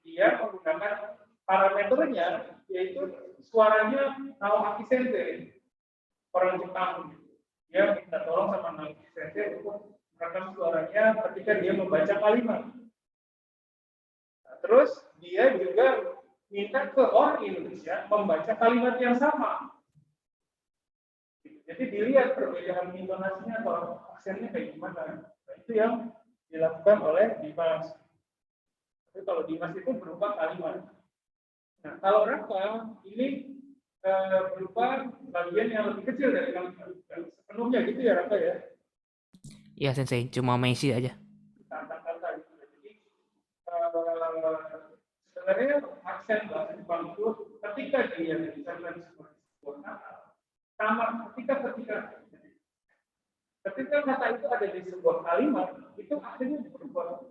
dia menggunakan parameternya yaitu suaranya Naoaki Sensei, orang Jepang. Dia minta tolong sama Naoaki Sensei untuk merekam suaranya ketika dia membaca kalimat. Nah, terus dia juga minta ke orang Indonesia membaca kalimat yang sama. Jadi dilihat perbedaan intonasinya atau aksennya kayak gimana. Nah, itu yang dilakukan oleh Dimas. Tapi kalau Dimas itu berupa kalimat. Nah, kalau Raka ini berupa bagian yang lebih kecil dari kalimat. Sepenuhnya gitu ya Raka ya. Iya Sensei, cuma Messi aja. Kata-kata gitu. Jadi sebenarnya aksen bahasa Jepang itu ketika dia diceritakan sebagai sebuah kata, sama ketika kata itu ada di sebuah kalimat, itu akhirnya berubah.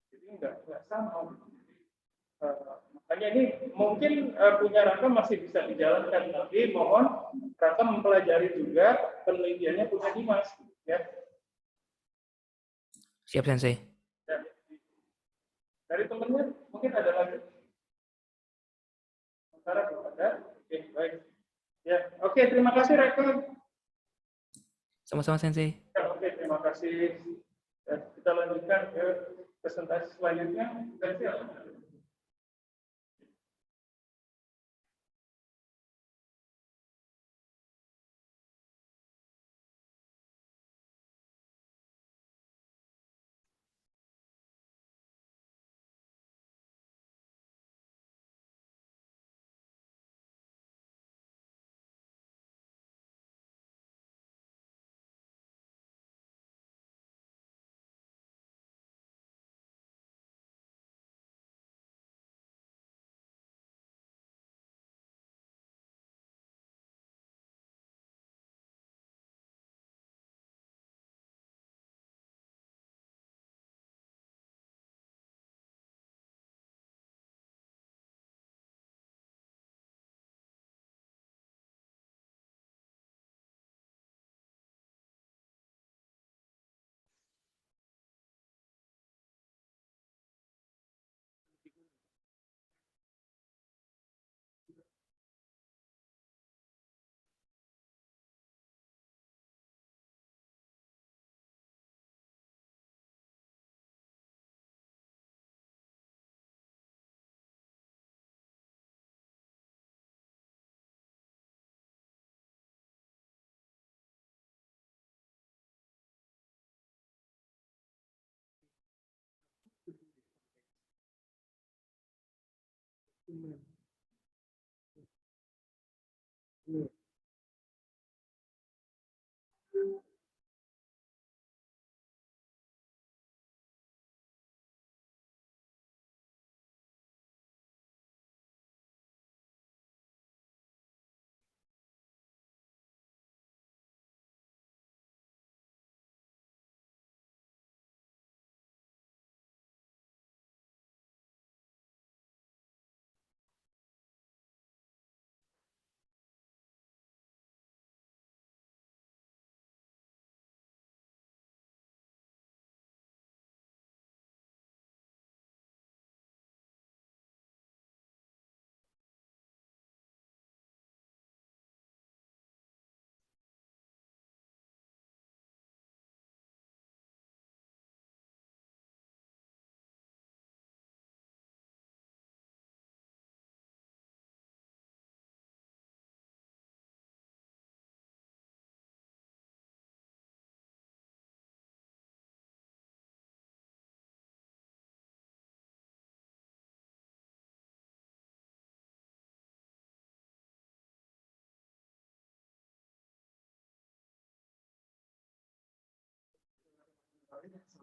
Jadi enggak sama. Makanya ini mungkin punya Raka masih bisa dijalankan, tapi mohon Raka mempelajari juga penelitiannya punya Dimas, ya. Siap Sensei. Ya. Dari temennya mungkin ada lagi. Sementara belum ada. Oke, baik. Ya, oke, terima kasih Raka. Sama-sama Sensei. Ya, oke, terima kasih. Ya, kita lanjutkan ke presentasi selanjutnya. Dan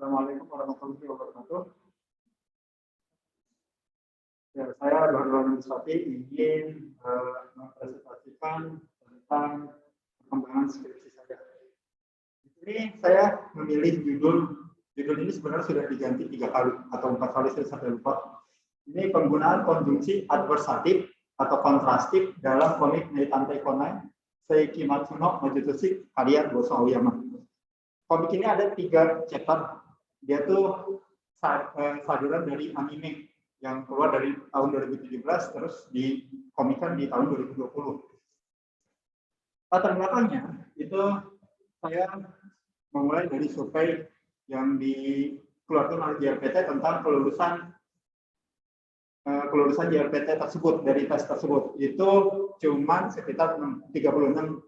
Assalamualaikum warahmatullahi wabarakatuh. Ya, saya Bahrul Nuswati ingin mempresentasikan tentang perkembangan skripsi saya. Ini saya memilih judul ini sebenarnya sudah diganti 3 kali atau 4 kali, saya sampai lupa. Ini penggunaan konjungsi adversatif atau kontrastif dalam komik Neitantai Konai Seiki Matsuno Mojutoshi karya Goso Aoyama. Komik ini ada 3 chapter. Dia tuh saduran dari anime yang keluar dari tahun 2017 terus dikomikan di tahun 2020. Latar belakangnya itu saya memulai dari survei yang dikeluarkan oleh JLPT tentang kelulusan JLPT tersebut, dari tes tersebut itu cuma sekitar 36,1%.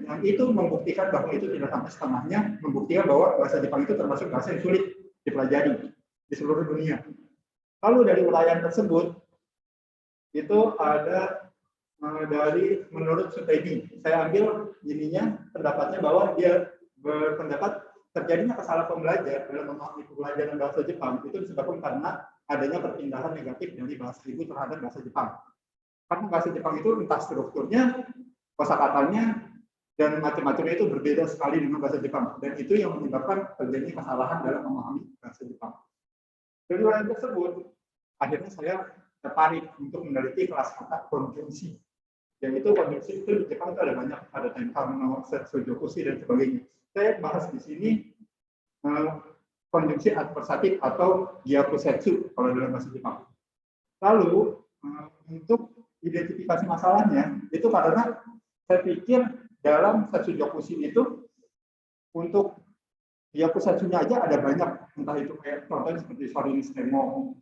Yang itu membuktikan bahwa itu tidak sampai setengahnya, membuktikan bahwa bahasa Jepang itu termasuk bahasa yang sulit dipelajari di seluruh dunia. Lalu dari uraian tersebut itu ada dari menurut Sutedi, saya ambil pendapatnya bahwa dia berpendapat terjadinya kesalahan pembelajar dalam memahami pembelajaran bahasa Jepang itu disebabkan karena adanya perpindahan negatif dari bahasa ibu terhadap bahasa Jepang. Karena bahasa Jepang itu entah strukturnya, kosakatanya, dan macam-macamnya itu berbeda sekali dengan bahasa Jepang, dan itu yang menyebabkan terjadinya kesalahan dalam memahami bahasa Jepang. Dari uraian tersebut, akhirnya saya tertarik untuk meneliti kelas kata konjungsi. Yang itu konjungsi itu di Jepang itu ada banyak, ada tenkam, setsujokushi, dan sebagainya. Saya bahas di sini konjungsi adversatif atau gyakusetsu kalau dalam bahasa Jepang. Lalu untuk identifikasi masalahnya itu karena saya pikir dalam setsujokushi itu untuk gyakusetsunya aja ada banyak, entah itu kayak contohnya seperti Shorinis demo,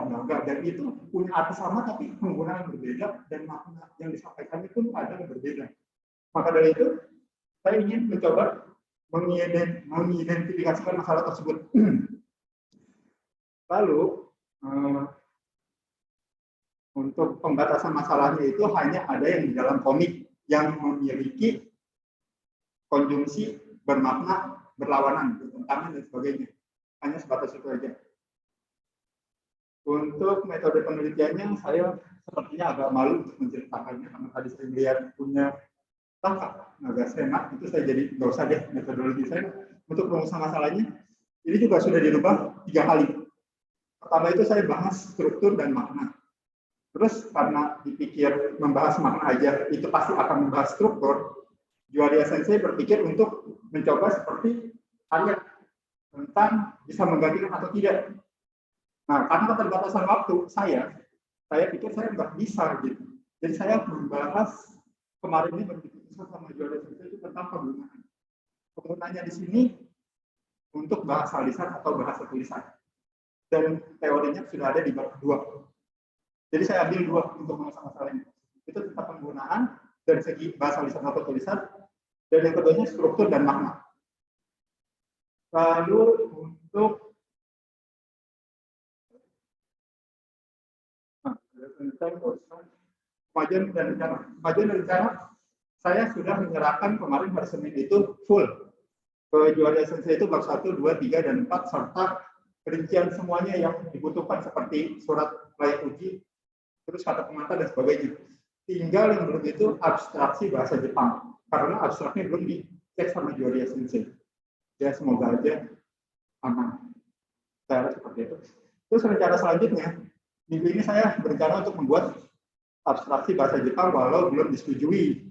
naga, dan itu punya arti sama tapi penggunaan berbeda dan makna yang disampaikannya pun ada yang berbeda. Maka dari itu saya ingin mencoba mengidentifikasikan masalah tersebut. Lalu untuk pembatasan masalahnya itu hanya ada yang di dalam komik yang memiliki konjungsi bermakna berlawanan, bertentangan dan sebagainya. Hanya sebatas itu aja. Untuk metode penelitiannya saya sepertinya agak malu untuk menceritakannya karena tadi saya melihat punya tangkap agak semak, itu saya jadi nggak usah deh metodologi saya. Untuk rumusan masalahnya ini juga sudah dirubah 3 kali. Pertama itu saya bahas struktur dan makna. Terus karena dipikir membahas makna aja itu pasti akan membahas struktur, Juaria Sensei berpikir untuk mencoba seperti ayat tentang bisa menggantikan atau tidak. Nah, karena keterbatasan waktu saya pikir saya nggak bisa gitu. Jadi saya membahas kemarin ini berbicara sama Juaria Sensei itu tentang penggunaan. Penggunaannya di sini untuk bahasa lisan atau bahasa tulisan. Dan teorinya sudah ada di bab 2. Jadi saya ambil 2 untuk masalah ini. Itu tentang penggunaan dari segi bahasa lisan atau tulisan, dan yang keduanya struktur dan makna. Lalu untuk kemajuan dan rencana, saya sudah menyerahkan kemarin hari Senin itu full ke Juaria Sensei itu bab 1, 2, 3, dan 4 serta perincian semuanya yang dibutuhkan seperti surat layak uji, terus kata pengantar dan sebagainya. Tinggal yang belum itu abstraksi bahasa Jepang, karena abstraknya belum dicek sama Juaria Sensei. Ya semoga aja aman. Saya seperti itu. Terus rencana selanjutnya, minggu ini saya berencana untuk membuat abstraksi bahasa Jepang walau belum disetujui.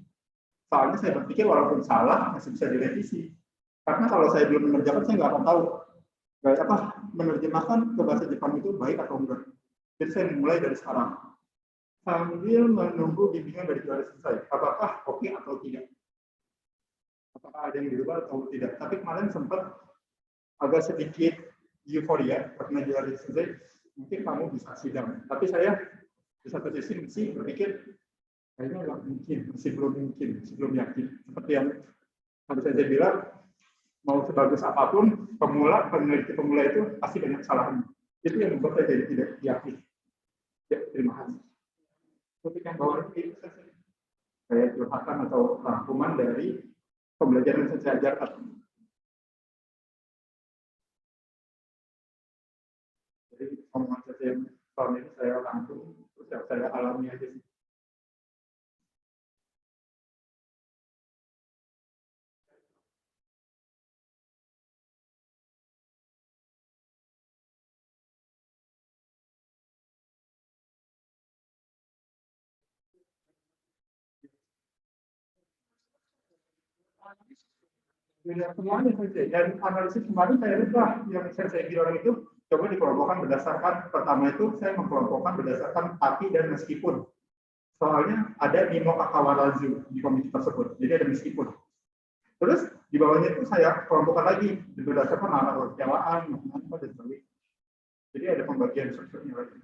Soalnya saya berpikir walaupun salah masih bisa direvisi. Karena kalau saya belum mengerjakan saya nggak akan tahu menerjemahkan ke bahasa Jepang itu baik atau enggak. Jadi saya mulai dari sekarang sambil menunggu bimbingan dari Juaria Sensei. Apakah oke atau tidak? Apakah ada yang dirubah atau tidak? Tapi kemarin sempat agak sedikit euforia karena Juaria Sensei, mungkin kamu bisa sidang. Tapi saya di satu sisi masih berpikir kayaknya nggak mungkin, masih belum yakin. Seperti yang tadi saya bilang, mau sebagus apapun peneliti pemula itu pasti banyak kesalahan. Itu yang membuat saya jadi tidak yakin. Ya, terima kasih. Untuk yang bawah ini saya curhatan atau rangkuman dari pembelajaran yang saya ajarkan. Jadi omongan saya yang tahun ini saya langsung terus yang saya alami aja sih. Semuanya saja. Dan analisis kemarin saya rubah yang saya bilang itu coba dikelompokkan berdasarkan pertama itu saya mengkelompokkan berdasarkan tapi dan meskipun. Soalnya ada Nimo Kakawalazu di komisi tersebut. Jadi ada meskipun. Terus di bawahnya itu saya kelompokkan lagi berdasarkan makna kecewaan, apa dan sebagainya. Jadi ada pembagian strukturnya lagi.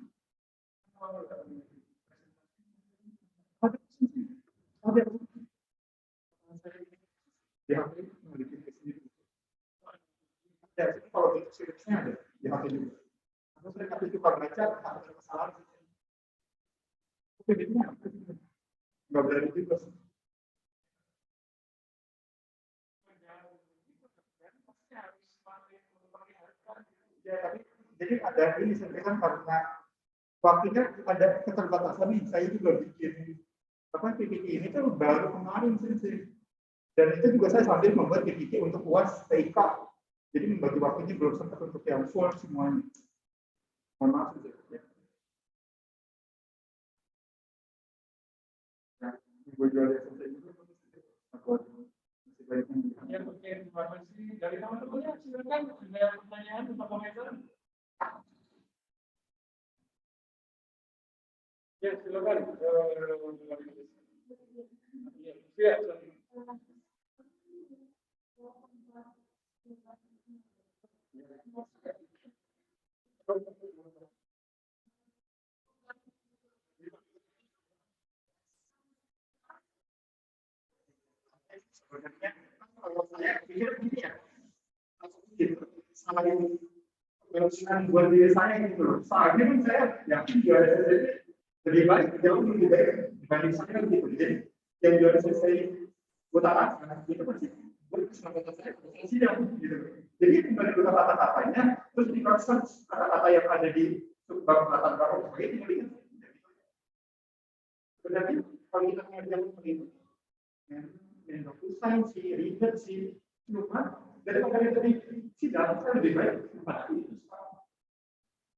Ada. Di HP memiliki sendiri. Ya, kalau bentuk siripsnya ada di HP juga. Atau saya kasih suka baca, ada kesalahan. Oke, ini apa? Nggak berani juga. Ya, tapi jadi ada ini sebenarnya karena waktunya ada keterbatasan nih. Saya juga bikin apa PPT ini tuh baru kemarin sih. Dan itu juga saya sambil membuat PPT untuk UAS TIK. Jadi membagi waktunya belum sempat untuk yang full semuanya. Mohon maaf ya. Nah, gue jual selesai juga. Aku masih banyak yang Ya, oke, terima kasih. Dari teman-temannya, silakan ada pertanyaan atau komentar. Ya, silakan. Ya, sebenarnya kalau saya pikir begini ya, sama ini perusahaan buat diri saya gitu loh. Saat ini pun saya yakin juara selesai lebih baik, jauh lebih baik dibanding saya gitu. Jadi yang juara selesai utara itu pasti buat kesempatan saya sidang gitu. Jadi kembali ke kata-katanya, terus di kata-kata yang ada di subbab latar belakang sebagai itu. Sebenarnya kalau kita mengerjakan begini, yang dokusan sih, ribet sih, cuma daripada tadi sidang saya lebih baik pada itu.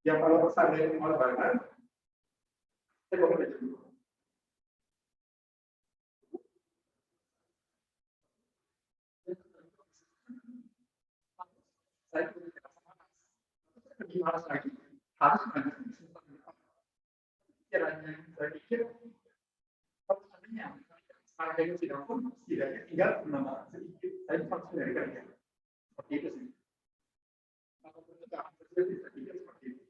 Yang kalau pesan dari pengorbanan, saya mau belajar dulu. Saya lebih malas lagi, harus banyak pikirannya. Saya pikir kalau seandainya ada yang sidang pun setidaknya tinggal menambah sedikit. Saya langsung dari kerja. Seperti itu sih. Kalau tidak bisa pikir seperti itu.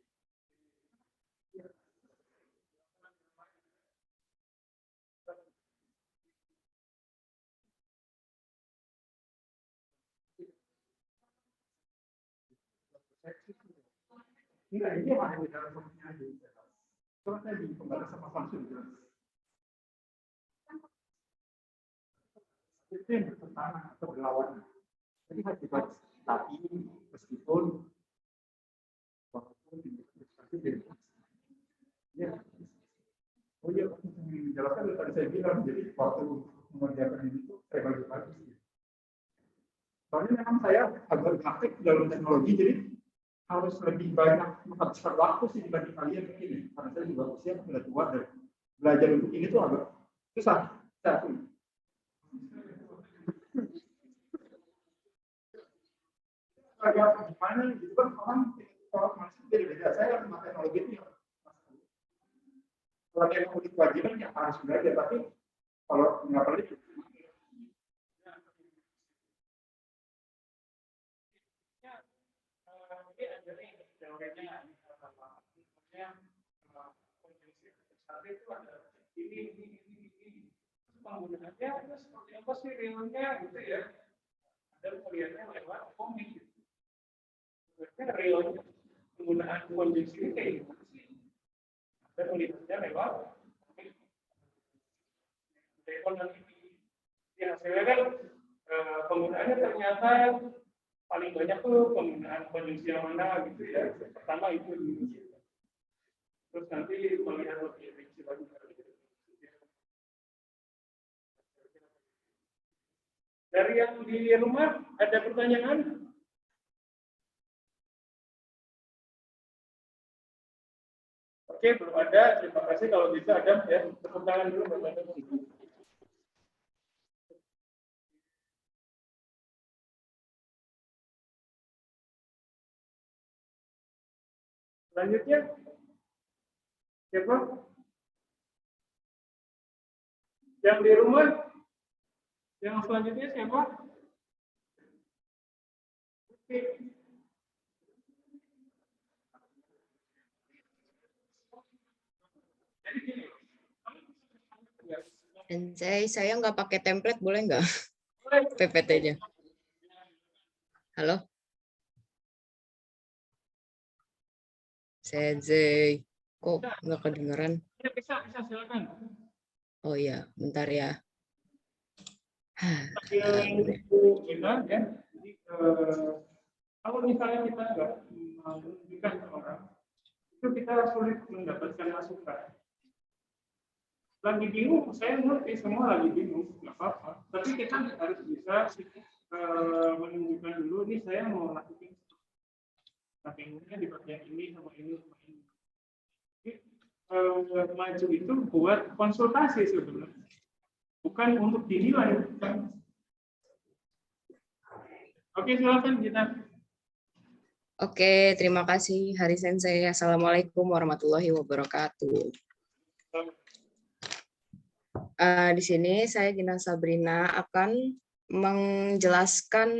Enggak, ini yang ada di dalam dokumennya. Coba saya di pembatas sama langsung jelas. Itu yang bertentangan atau berlawanan. Jadi harus dibahas. Tapi meskipun walaupun ya, oh iya, menjelaskan tadi saya bilang. Jadi waktu mengerjakan ini tuh saya bagi-bagi. Soalnya memang saya agak praktik dalam teknologi, jadi harus lebih banyak menghabiskan waktu sih dibanding kalian begini. Karena saya juga usia sudah tua dan belajar untuk ini tuh agak susah. Saya agak gimana gitu kan orang kalau masih beda-beda. Saya sama teknologi itu ya. Kalau yang mau kewajiban ya harus belajar, tapi kalau nggak perlu penggunaannya seperti apa sih realnya gitu ya. Ada pilihannya lewat komik. Sebenarnya realnya penggunaan konjungsi ini kayak gimana sih? Ada pilihannya lewat komik. Ekonomi di hasilnya kan penggunaannya ternyata paling banyak tuh penggunaan konjungsi yang mana gitu ya. Pertama itu dulu. Terus nanti melihat lebih rinci lagi. Dari yang di rumah ada pertanyaan? Oke, belum ada. Terima kasih kalau bisa ada ya. Tepuk tangan dulu Bapak Ibu. Selanjutnya, siapa? Yang di rumah? Yang selanjutnya siapa? Oke. Jadi gini. Dan saya nggak pakai template, boleh nggak Boleh. PPT-nya? Halo? Sensei, kok nggak kedengeran? Ya, bisa silakan. Oh iya, bentar ya. Sambil kita ya. Jadi, kalau misalnya kita nggak menunjukkan ke orang, itu kita sulit mendapatkan masukan. Lagi bingung, saya ngerti semua lagi bingung, nggak apa-apa. Tapi kita harus bisa menunjukkan dulu, nih saya mau lakukan. Nah, bingungnya di bagian ini sama ini sama ini. Jadi, maju itu buat konsultasi sebenarnya, bukan untuk dinilai. Oke, silakan kita. Oke, terima kasih Hari Sensei. Assalamualaikum warahmatullahi wabarakatuh. Di sini saya Gina Sabrina akan menjelaskan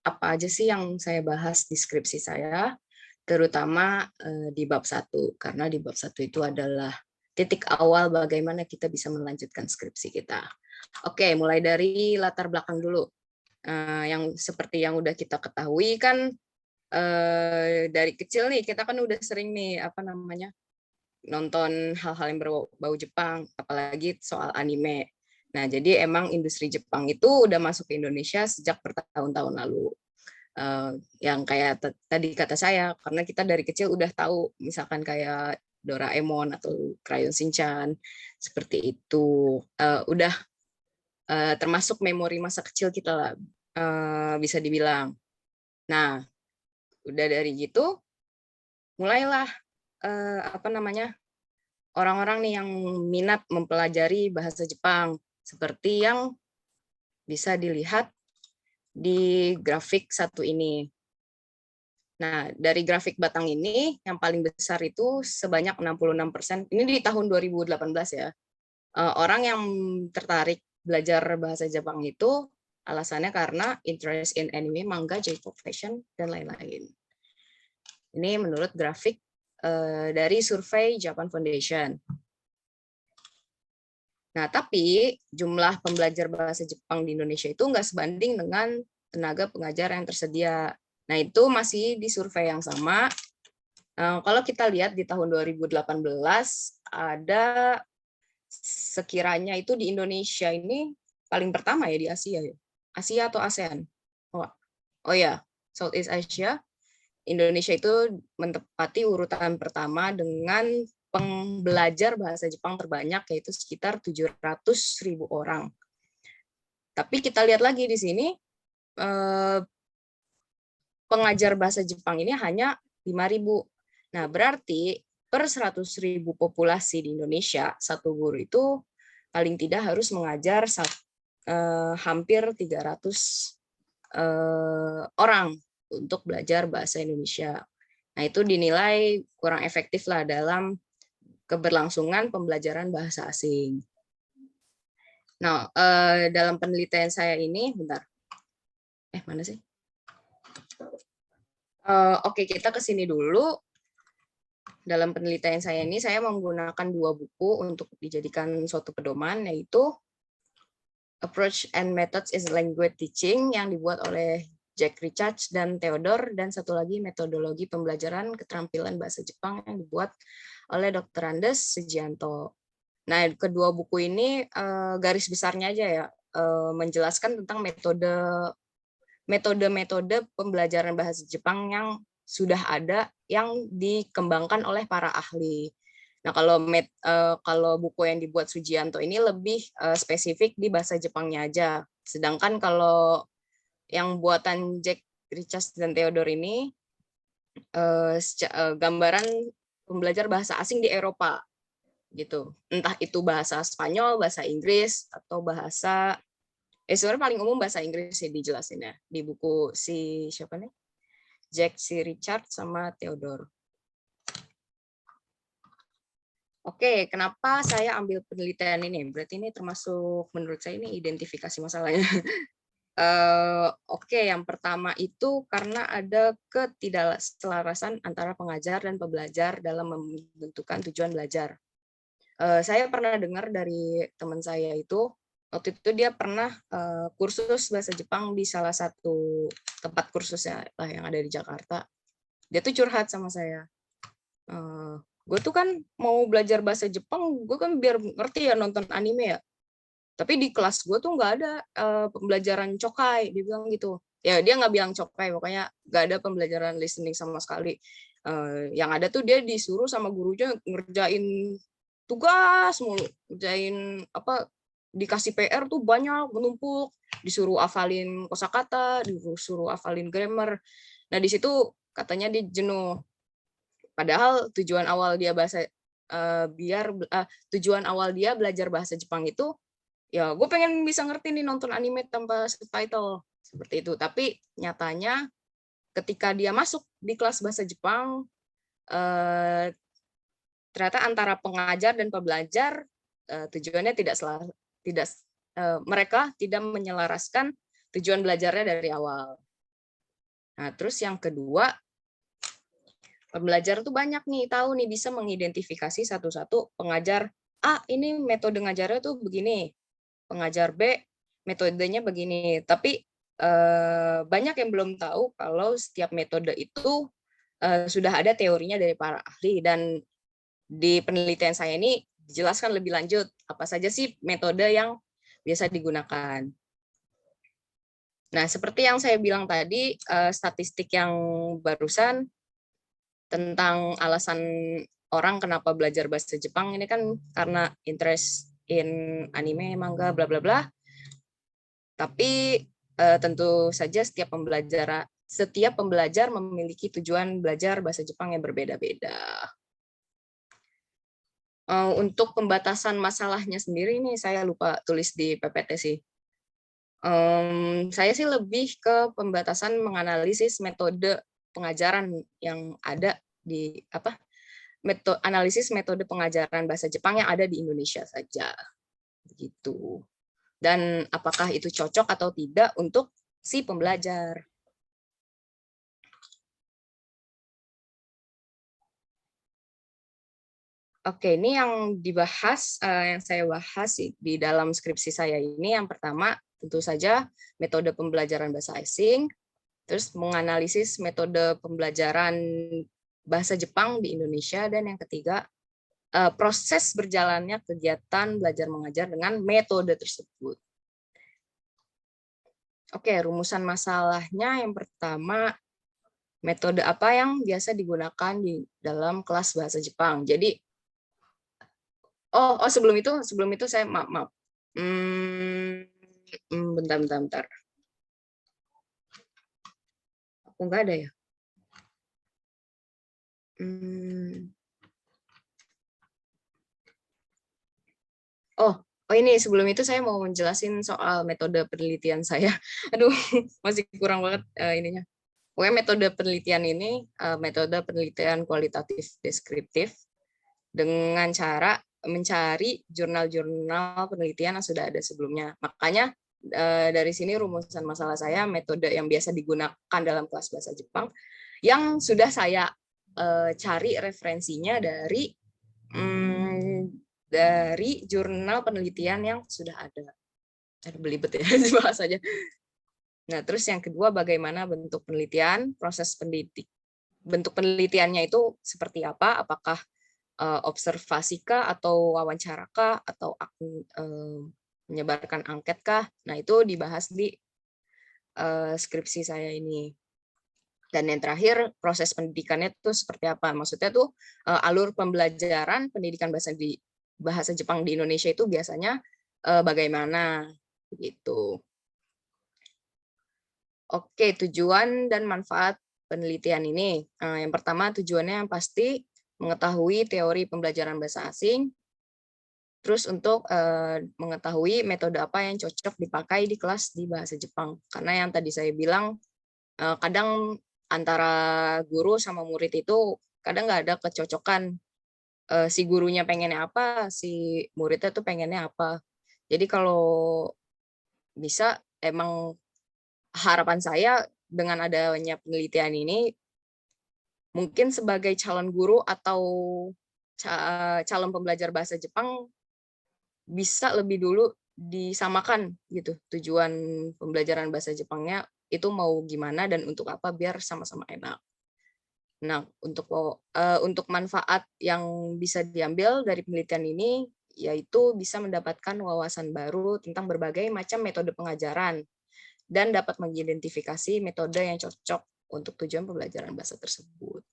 apa aja sih yang saya bahas di skripsi saya, terutama di bab 1, karena di bab 1 itu adalah titik awal bagaimana kita bisa melanjutkan skripsi kita. Oke, mulai dari latar belakang dulu. Yang seperti yang udah kita ketahui kan, dari kecil nih kita kan udah sering nih nonton hal-hal yang berbau Jepang, apalagi soal anime. Nah, jadi emang industri Jepang itu udah masuk ke Indonesia sejak bertahun-tahun lalu. Yang kayak tadi kata saya, karena kita dari kecil udah tahu, misalkan kayak Doraemon atau Crayon Shinchan, seperti itu. Udah termasuk memori masa kecil kita lah, bisa dibilang. Nah, udah dari gitu, mulailah orang-orang nih yang minat mempelajari bahasa Jepang, seperti yang bisa dilihat di grafik 1 ini. Nah, dari grafik batang ini yang paling besar itu sebanyak 66%. Ini di tahun 2018 ya. Orang yang tertarik belajar bahasa Jepang itu alasannya karena interest in anime, manga, J-pop, fashion, dan lain-lain. Ini menurut grafik dari survei Japan Foundation. Nah, tapi jumlah pembelajar bahasa Jepang di Indonesia itu nggak sebanding dengan tenaga pengajar yang tersedia. Nah, itu masih di survei yang sama. Kalau kita lihat di tahun 2018, ada sekiranya itu di Indonesia ini paling pertama ya di Asia ya. Asia atau ASEAN? Oh ya, Southeast Asia. Indonesia itu menempati urutan pertama dengan pembelajar bahasa Jepang terbanyak, yaitu sekitar 700.000 orang. Tapi kita lihat lagi di sini, pengajar bahasa Jepang ini hanya 5.000. Nah, berarti per 100.000 populasi di Indonesia, satu guru itu paling tidak harus mengajar hampir 300 orang untuk belajar bahasa Indonesia. Nah, itu dinilai kurang efektif lah dalam keberlangsungan pembelajaran bahasa asing. Nah, dalam penelitian saya ini, bentar. Mana sih? Oke, kita ke sini dulu. Dalam penelitian saya ini, saya menggunakan 2 buku untuk dijadikan suatu pedoman, yaitu Approach and Methods in Language Teaching yang dibuat oleh Jack Richards dan Theodore, dan satu lagi metodologi pembelajaran keterampilan bahasa Jepang yang dibuat oleh Dr. Andes Sujianto. Nah, kedua buku ini garis besarnya aja ya, menjelaskan tentang metode metode-metode pembelajaran bahasa Jepang yang sudah ada yang dikembangkan oleh para ahli. Nah, kalau buku yang dibuat Sujianto ini lebih spesifik di bahasa Jepangnya aja. Sedangkan kalau yang buatan Jack Richards dan Theodore ini gambaran pembelajar bahasa asing di Eropa gitu. Entah itu bahasa Spanyol, bahasa Inggris, atau bahasa sebenarnya paling umum bahasa Inggris sih dijelasin ya di buku si siapa nih? Jack Richard sama Theodore. Oke, kenapa saya ambil penelitian ini? Berarti ini termasuk menurut saya ini identifikasi masalahnya. Oke, yang pertama itu karena ada ketidakselarasan antara pengajar dan pembelajar dalam menentukan tujuan belajar. Saya pernah dengar dari teman saya itu, waktu itu dia pernah kursus bahasa Jepang di salah satu tempat kursusnya lah yang ada di Jakarta. Dia tuh curhat sama saya. Gue tuh kan mau belajar bahasa Jepang, gue kan biar ngerti ya nonton anime ya. Tapi di kelas gue tuh nggak ada pembelajaran Chokai, dia bilang gitu. Ya dia nggak bilang Chokai, pokoknya nggak ada pembelajaran listening sama sekali. Yang ada tuh dia disuruh sama gurunya ngerjain tugas mulu, ngerjain apa, dikasih PR tuh banyak menumpuk, disuruh hafalin kosakata, disuruh hafalin grammar. Nah di situ katanya dia jenuh. Padahal tujuan awal dia tujuan awal dia belajar bahasa Jepang itu ya gue pengen bisa ngerti nih nonton anime tanpa subtitle seperti itu. Tapi nyatanya ketika dia masuk di kelas bahasa Jepang ternyata antara pengajar dan pembelajar tujuannya mereka tidak menyelaraskan tujuan belajarnya dari awal. Nah, terus yang kedua, pembelajar tuh banyak nih tahu nih bisa mengidentifikasi satu-satu pengajar A ini metode ngajarnya tuh begini, pengajar B metodenya begini. Tapi banyak yang belum tahu kalau setiap metode itu sudah ada teorinya dari para ahli, dan di penelitian saya ini dijelaskan lebih lanjut apa saja sih metode yang biasa digunakan. Nah, seperti yang saya bilang tadi, statistik yang barusan tentang alasan orang kenapa belajar bahasa Jepang ini kan karena interest in anime, manga, bla bla bla. Tapi tentu saja setiap pembelajar memiliki tujuan belajar bahasa Jepang yang berbeda-beda. Untuk pembatasan masalahnya sendiri ini saya lupa tulis di PPT sih. Saya sih lebih ke pembatasan menganalisis metode pengajaran yang ada di analisis metode pengajaran bahasa Jepang yang ada di Indonesia saja, begitu. Dan apakah itu cocok atau tidak untuk si pembelajar. Oke, ini yang dibahas, yang saya bahas di dalam skripsi saya ini, yang pertama tentu saja metode pembelajaran bahasa asing, terus menganalisis metode pembelajaran bahasa Jepang di Indonesia, dan yang ketiga proses berjalannya kegiatan belajar mengajar dengan metode tersebut. Oke, rumusan masalahnya yang pertama, metode apa yang biasa digunakan di dalam kelas bahasa Jepang. Jadi sebelum itu saya maaf. Bentar. Aku nggak ada ya. Ini sebelum itu saya mau menjelasin soal metode penelitian saya. Aduh, masih kurang banget ininya. Pokoknya metode penelitian ini metode penelitian kualitatif deskriptif dengan cara mencari jurnal-jurnal penelitian yang sudah ada sebelumnya. Makanya dari sini rumusan masalah saya, metode yang biasa digunakan dalam kelas bahasa Jepang yang sudah saya cari referensinya dari jurnal penelitian yang sudah ada. Belibet ya bahasanya. Nah, terus yang kedua, bagaimana bentuk penelitian, proses bentuk penelitiannya itu seperti apa? Apakah observasikah atau wawancarakah atau menyebarkan angketkah? Nah, itu dibahas di skripsi saya ini. Dan yang terakhir, proses pendidikannya itu seperti apa? Maksudnya tuh alur pembelajaran pendidikan bahasa Jepang di Indonesia itu biasanya bagaimana gitu. Oke, tujuan dan manfaat penelitian ini. Yang pertama, tujuannya yang pasti mengetahui teori pembelajaran bahasa asing, terus untuk mengetahui metode apa yang cocok dipakai di kelas di bahasa Jepang. Karena yang tadi saya bilang, kadang antara guru sama murid itu kadang nggak ada kecocokan. Si gurunya pengennya apa, si muridnya tuh pengennya apa. Jadi kalau bisa, emang harapan saya dengan adanya penelitian ini, mungkin sebagai calon guru atau calon pembelajar bahasa Jepang bisa lebih dulu disamakan gitu tujuan pembelajaran bahasa Jepangnya itu mau gimana dan untuk apa biar sama-sama enak. Nah, untuk manfaat yang bisa diambil dari penelitian ini yaitu bisa mendapatkan wawasan baru tentang berbagai macam metode pengajaran dan dapat mengidentifikasi metode yang cocok untuk tujuan pembelajaran bahasa tersebut.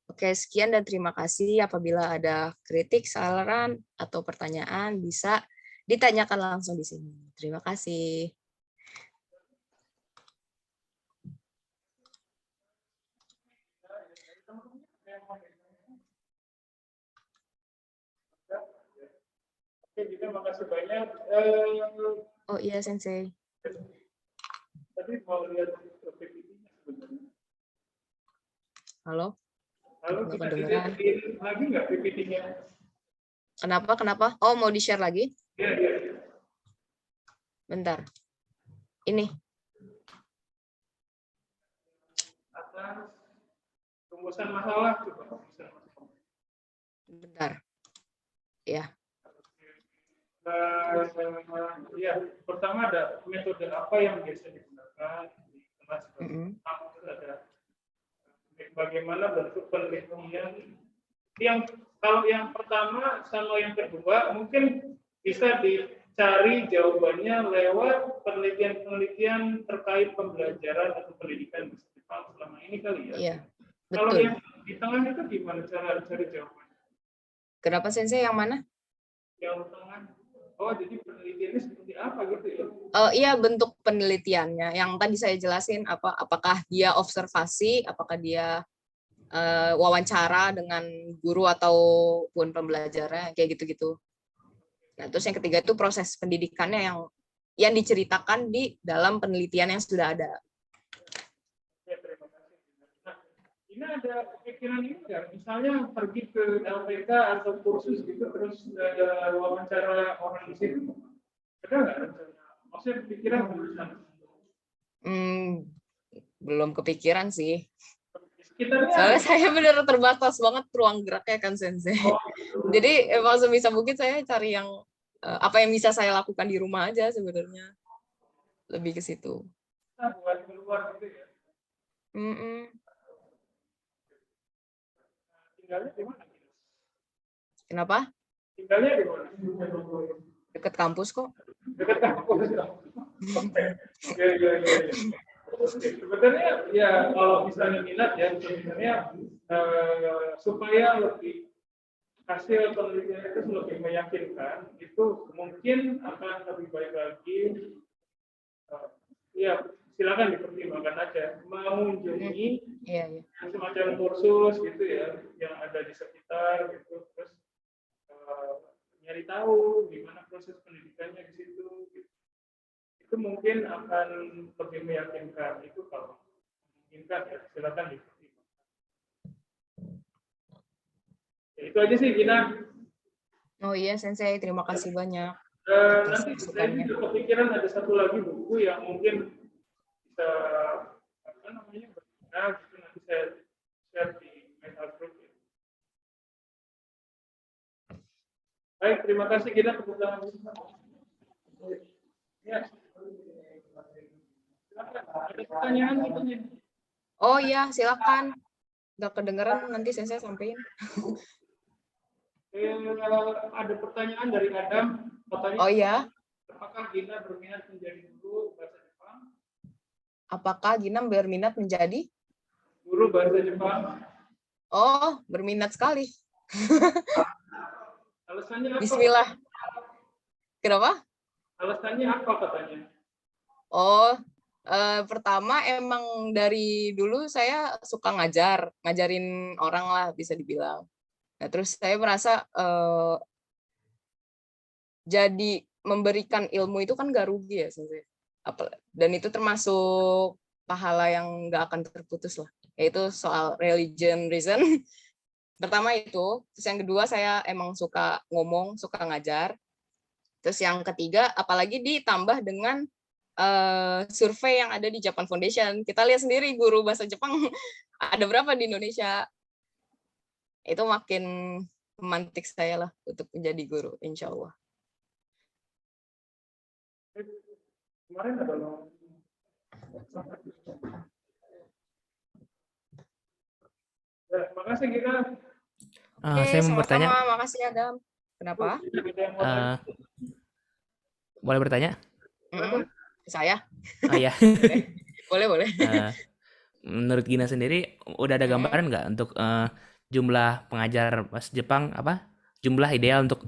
Oke, sekian dan terima kasih. Apabila ada kritik, saran, atau pertanyaan, bisa ditanyakan langsung di sini. Terima kasih. Oke, Gina, makasih banyak. Oh iya, Sensei. Tadi mau lihat PPT-nya sebenarnya. Halo? Halo, Nggak kita kedengeran. lihat lagi nggak PPT-nya? Kenapa? Oh, mau di-share lagi? Iya, iya. Bentar. Ini. Atas rumusan masalah. Coba rumusan masalah. Bentar. Ya. Ya, pertama ada metode apa yang biasa digunakan di kelas. Terus ada bagaimana bentuk penelitian. Kalau yang pertama sama yang kedua mungkin bisa dicari jawabannya lewat penelitian-penelitian terkait pembelajaran atau pendidikan bahasa Jepang selama ini kali ya. Iya, Kalau betul. yang di tengah itu gimana cara cari jawabannya? Kenapa, Sensei? Yang mana? Yang tengah. Oh, jadi penelitiannya seperti apa gitu ya? Iya, bentuk penelitiannya. Yang tadi saya jelasin, apakah dia observasi, apakah dia wawancara dengan guru ataupun pembelajarnya, kayak gitu-gitu. Nah, terus yang ketiga itu proses pendidikannya yang diceritakan di dalam penelitian yang sudah ada. Ya, terima kasih. Nah, ini ada pikiran ini nggak? Misalnya pergi ke LPK atau kursus gitu, terus wawancara orang di situ, ada nggak rencana? Maksudnya pikiran jurusan? Belum kepikiran sih. Sekitarnya Soalnya saya benar terbatas banget ruang geraknya kan, Sensei. Jadi emang sebisa mungkin saya cari yang apa yang bisa saya lakukan di rumah aja sebenarnya. Lebih ke situ. buat keluar gitu ya. Tinggalnya di mana? Kenapa? Tinggalnya di mana? Dekat kampus kok. Dekat kampus. Ya. Sebenarnya ya kalau misalnya minat ya sebenarnya supaya lebih hasil penelitian itu lebih meyakinkan itu mungkin akan lebih baik lagi ya silakan dipertimbangkan aja mengunjungi semacam kursus gitu ya yang ada di sekitar gitu terus nyari tahu gimana proses pendidikannya di situ gitu. Itu mungkin akan lebih meyakinkan itu kalau memungkinkan ya silakan dipertimbangkan. Ya, itu aja sih Gina. Oh iya Sensei, terima kasih banyak. Nanti saya juga kepikiran ada satu lagi buku yang mungkin bisa apa namanya berguna gitu nanti saya share di mental group ya. Baik, terima kasih Gina tepuk tangan. Ya. Silakan, ada pertanyaan katanya. Oh iya, silakan. Udah kedengeran nanti saya sampaikan. Ada pertanyaan dari Adam. Katanya, oh iya. apakah Gina berminat menjadi guru bahasa Jepang? apakah Ginam berminat menjadi? Guru bahasa Jepang. Oh, berminat sekali. Alasannya apa? Bismillah. Kenapa? Alasannya apa katanya? Oh, pertama emang dari dulu saya suka ngajarin orang lah bisa dibilang. Nah, terus saya merasa jadi memberikan ilmu itu kan gak rugi ya sebenarnya. Dan itu termasuk pahala yang nggak akan terputus lah. Yaitu soal religion reason. Pertama itu, terus yang kedua saya emang suka ngomong, suka ngajar. Terus yang ketiga, apalagi ditambah dengan survei yang ada di Japan Foundation. Kita lihat sendiri guru bahasa Jepang ada berapa di Indonesia. Itu makin memantik saya lah untuk menjadi guru, insya Allah. Kemarin ada ya, makasih kita. Saya mau bertanya. Makasih Adam. Kenapa? Boleh bertanya? Saya? Ya. Boleh. Menurut Gina sendiri, udah ada gambaran nggak untuk jumlah pengajar bahasa Jepang, jumlah ideal untuk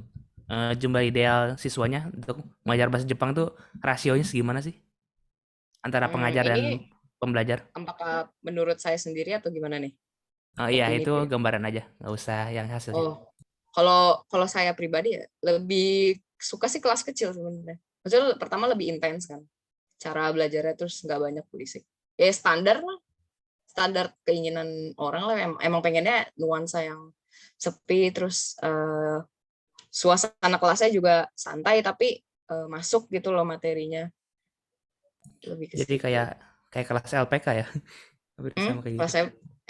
jumlah ideal siswanya untuk mengajar bahasa Jepang tuh rasionya segimana sih? Antara pengajar dan pembelajar? Apakah menurut saya sendiri atau gimana nih? Iya, itu gambaran aja, nggak usah yang hasilnya. Oh, kalau saya pribadi ya lebih suka sih kelas kecil sebenarnya. Maksudnya pertama lebih intens kan, cara belajarnya, terus nggak banyak berisik. Ya standar lah, standar keinginan orang lah. Emang pengennya nuansa yang sepi, terus suasana kelasnya juga santai tapi masuk gitu loh materinya. Lebih jadi kayak kelas LPK ya? Sama kayak kelas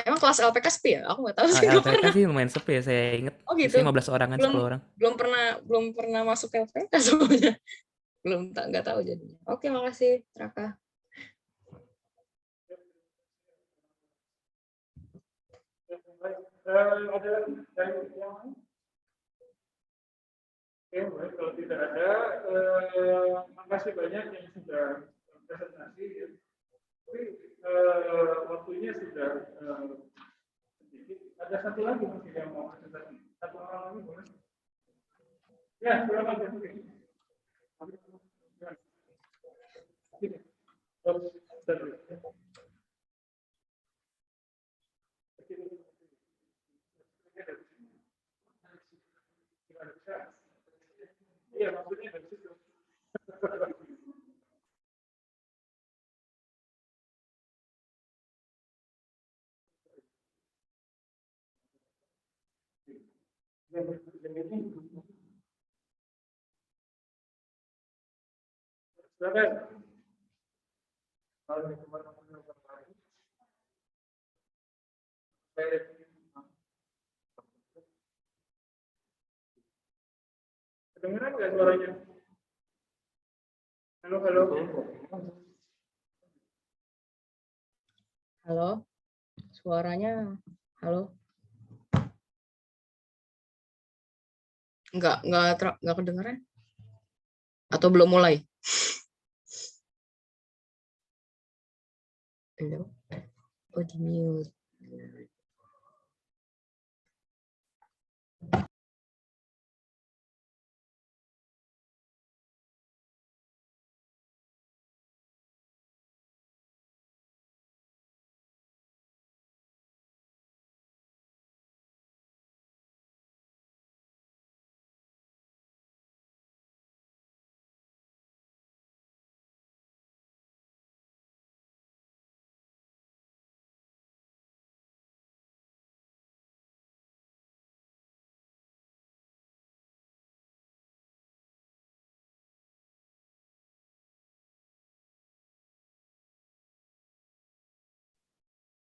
emang kelas LPK sepi ya? Aku nggak tahu sih. LPK sih lumayan sepi ya, saya inget. Oh gitu. 15 orangan, 10 orang. Belum pernah masuk LPK semuanya. Nggak tahu jadinya. Oke, makasih Raka. Ada dari yang lain? Oke, baik. Kalau tidak ada, makasih banyak yang sudah presentasi. Ya. Tapi waktunya sudah sedikit. Ada satu lagi mungkin yang mau presentasi. Satu orang lagi boleh? Ya, silakan. Iya, maksudnya dari situ. Silakan. Kedengeran nggak suaranya? Halo. Halo, suaranya halo. Nggak kedengeran? Atau belum mulai? Halo. Oh, di mute.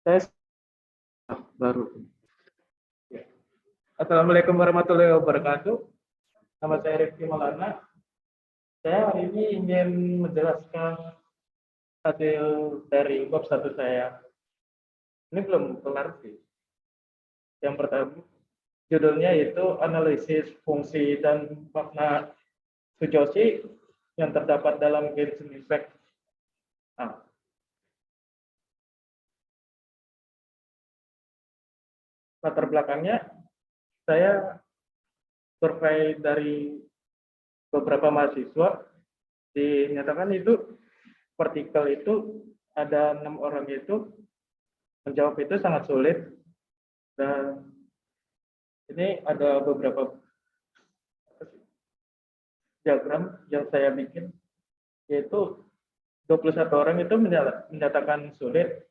Tes baru. Assalamualaikum warahmatullahi wabarakatuh. Nama saya Rifki Maulana. Saya hari ini ingin menjelaskan hasil dari bab 1 saya. Ini belum kelar sih. Yang pertama, judulnya itu analisis fungsi dan makna Fujoshi yang terdapat dalam Genshin Impact. Nah, latar belakangnya saya survei dari beberapa mahasiswa, dinyatakan itu vertikal itu ada 6 orang itu menjawab itu sangat sulit, dan ini ada beberapa diagram yang saya bikin, yaitu 21 orang itu menyatakan sulit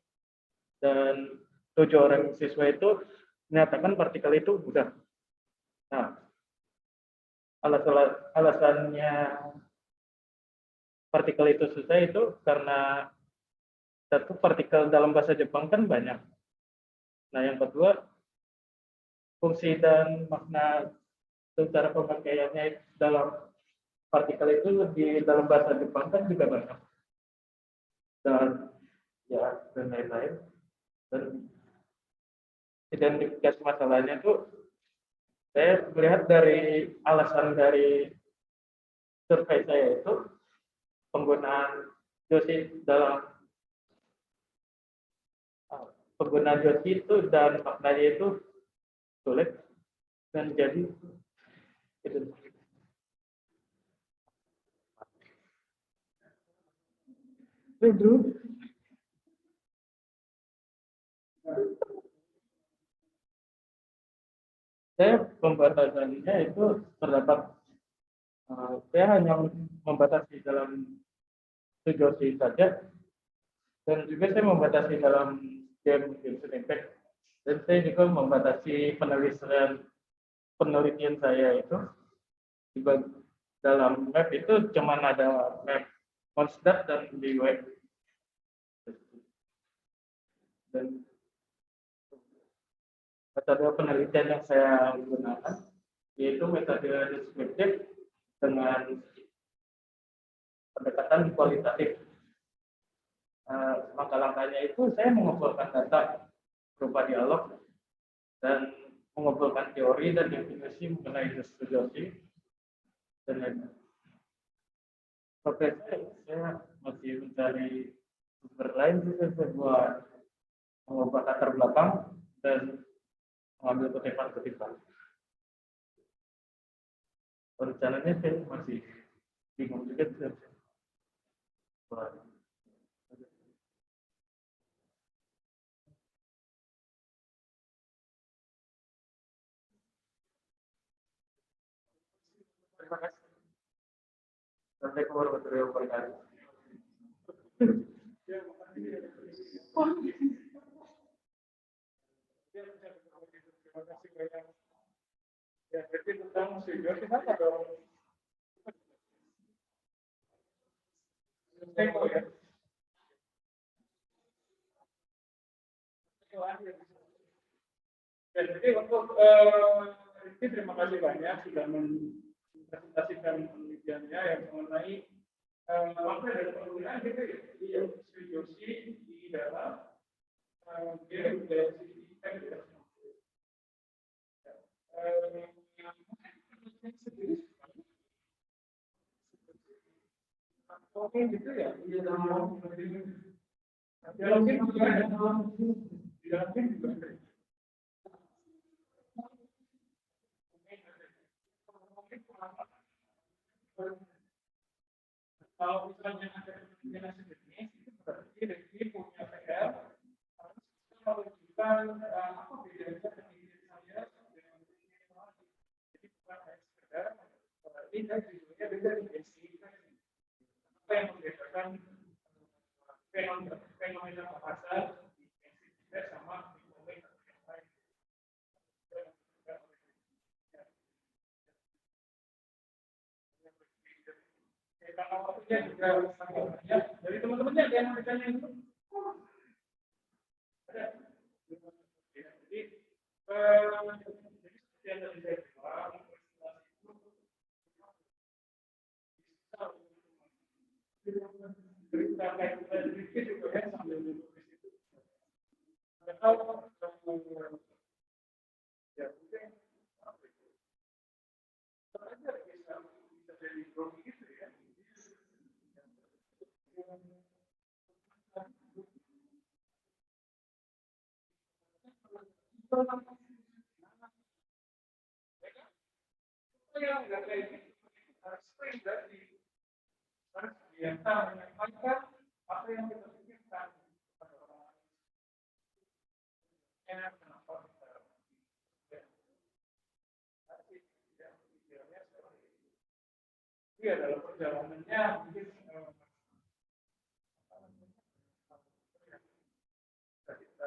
dan 7 orang siswa itu menyatakan vertikal itu mudah. Nah, alasannya vertikal itu susah itu karena satu, vertikal dalam bahasa Jepang kan banyak. Nah, yang kedua, fungsi dan makna cara pemakaiannya dalam vertikal itu di dalam bahasa Jepang kan juga banyak. Dan ya, dan lain-lain. Dan identifikasi masalahnya tuh saya melihat dari alasan dari survei saya itu penggunaan Joshi itu dan maknanya itu sulit, dan jadi itu. Pedro. Saya pembatasannya itu terdapat, saya hanya membatasi dalam Joshi saja, dan juga saya membatasi dalam game Genshin Impact, dan saya juga membatasi penelitian saya itu di dalam map itu cuma ada map Mondstadt dan di web, dan metode penelitian yang saya gunakan yaitu metode deskriptif dengan pendekatan kualitatif. Langkah-langkahnya itu saya mengumpulkan data berupa dialog dan mengumpulkan teori dan definisi mengenai Joshi dan lain-lain. Oke, saya masih mencari sumber lain juga buat mengubah latar belakang dan mengambil kutipan-kutipan. Rencananya saya masih bingung juga. Terima kasih. Assalamualaikum warahmatullahi wabarakatuh. Terima kasih banyak. Ya, jadi tentang studio kita dong. Ya. Ya, jadi untuk Rizky, terima kasih banyak sudah mempresentasikan penelitiannya yang mengenai apa dari penggunaan gitu ya di Joshi di dalam game Genshin Impact ya. Oke gitu ya, di dalam game juga ada, di dalam game juga ada. Kalau misalnya ada kemungkinan sejenis, itu berarti Rizky punya PR harus menunjukkan apa bedanya dengan diri saya dengan diri orang lain. Jadi bukan hanya sekedar berarti saya judulnya beda di Genshin. Apa yang membedakan fenomena bahasa di Genshin Impact sama di domain yang lain. Karena waktunya juga sangat banyak. Dari teman-temannya ada yang mau ditanya itu? Ada. Jadi seperti yang tadi saya bilang, berita kayak sedikit juga ya sambil duduk di situ. Atau ya mungkin saja bisa jadi grogi gitu ya. yang nggak kayak gitu, harus sering dari harus biasa menyampaikan apa yang kita pikirkan kepada orang lain. Kenapa kita tapi tidak pikirnya seperti itu. Iya, dalam perjalanannya mungkin online itu saya sempat kita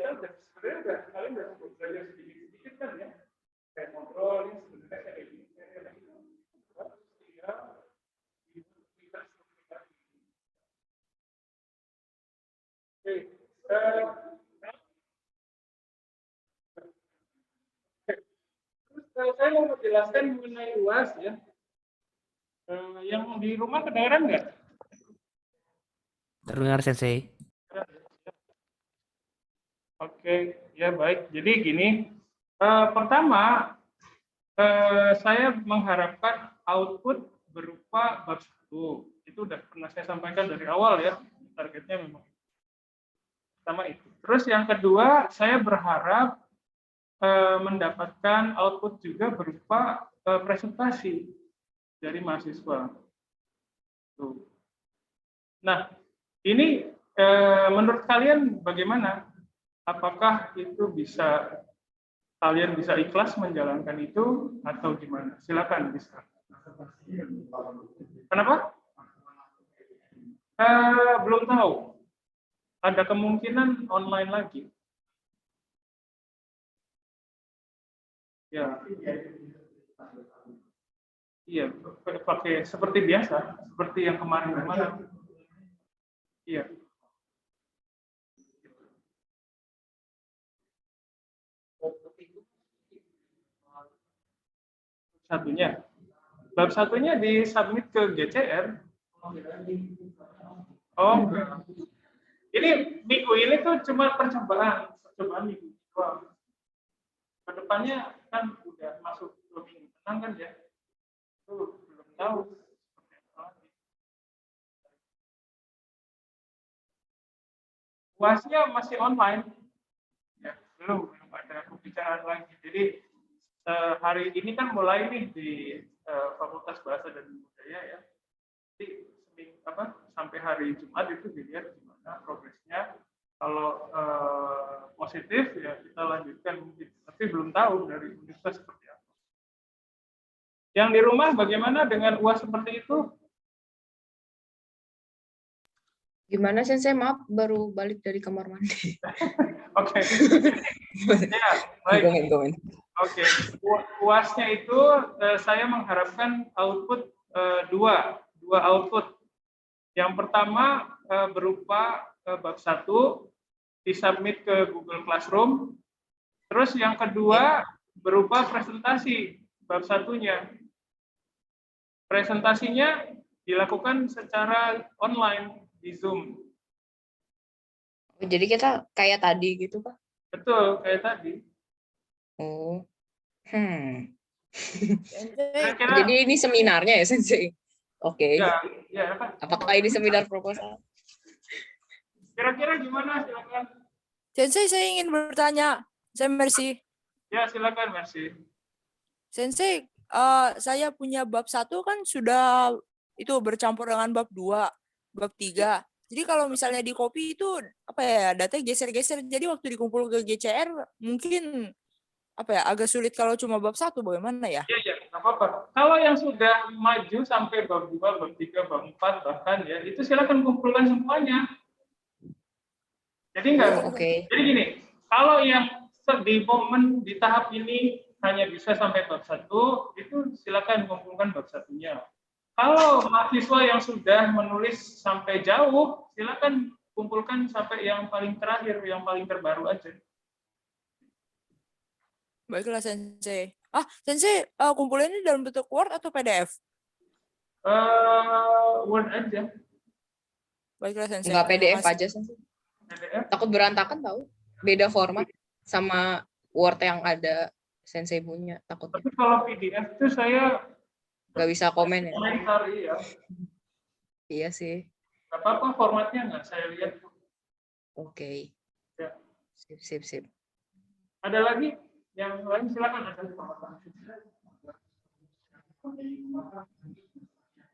udah sebenarnya udah kalian udah sempat belajar sedikit kan ya kayak ngobrol ini sebenarnya kayak gini kayak gitu terus dia kita terus saya mau menjelaskan mengenai UAS ya yang di rumah kedengaran nggak? Terdengar Sensei. Oke, ya baik. Jadi gini, pertama saya mengharapkan output berupa bab 1. Itu udah pernah saya sampaikan dari awal ya, targetnya memang sama itu. Terus yang kedua, saya berharap mendapatkan output juga berupa presentasi dari mahasiswa. Tuh. Nah, ini menurut kalian bagaimana? Apakah itu bisa kalian bisa ikhlas menjalankan itu atau gimana? Silakan bisa. Kenapa? Belum tahu. Ada kemungkinan online lagi. Ya. Iya, pakai seperti biasa, seperti yang kemarin. Iya. Bab satunya disubmit ke GCR. Oh enggak. Ini minggu ini tuh cuma percobaan minggu doang. Kedepannya kan udah masuk 2 minggu tenang kan ya? Itu belum tahu. UASnya masih online. Ya, belum ada pembicaraan lagi. Jadi hari ini kan mulai nih di Fakultas Bahasa dan Budaya ya. Jadi sampai hari Jumat itu dilihat gimana progresnya. Kalau positif ya kita lanjutkan mungkin. Tapi belum tahu dari universitas seperti apa. Yang di rumah bagaimana dengan UAS seperti itu? Gimana Sensei? Maaf, baru balik dari kamar mandi. Oke. Ya, baik. Komen. Oke, UASnya itu saya mengharapkan output dua output. Yang pertama berupa bab 1 disubmit ke Google Classroom. Terus yang kedua berupa presentasi bab 1-nya. Presentasinya dilakukan secara online di Zoom. Jadi kita kayak tadi gitu, Pak? Betul, kayak tadi. Oh. Kira-kira, Jadi ini seminarnya ya, Sensei? Oke. Ya, apa? Apakah ini seminar proposal? Kira-kira gimana? Silakan. Sensei, saya ingin bertanya. Saya Mercy. Ya, silakan, Mercy. Sensei, saya punya bab 1 kan sudah itu bercampur dengan bab 2, bab 3. Jadi kalau misalnya di copy itu apa ya, datanya geser-geser. Jadi waktu dikumpul ke GCR mungkin apa ya, agak sulit kalau cuma bab 1, bagaimana ya? Iya, nggak apa-apa. Kalau yang sudah maju sampai bab 2, bab 3, bab 4 bahkan ya, itu silakan kumpulkan semuanya. Jadi Jadi gini, kalau yang di momen di tahap ini hanya bisa sampai bab 1, itu silakan kumpulkan bab 1-nya. Kalau mahasiswa yang sudah menulis sampai jauh, silakan kumpulkan sampai yang paling terakhir, yang paling terbaru aja. Baiklah, Sensei. Sensei, kumpulinnya dalam bentuk Word atau PDF? Word aja. Baiklah, Sensei. Enggak PDF aja, Sensei. PDF. Takut berantakan tahu. Beda format sama Word yang ada Sensei punya, takutnya. Tapi kalau PDF itu saya Nggak bisa komen ya? komentar, iya. Iya sih. Nggak apa-apa, formatnya nggak saya lihat. Oke. Ya. Sip, sip, sip. Ada lagi? Yang lain silakan.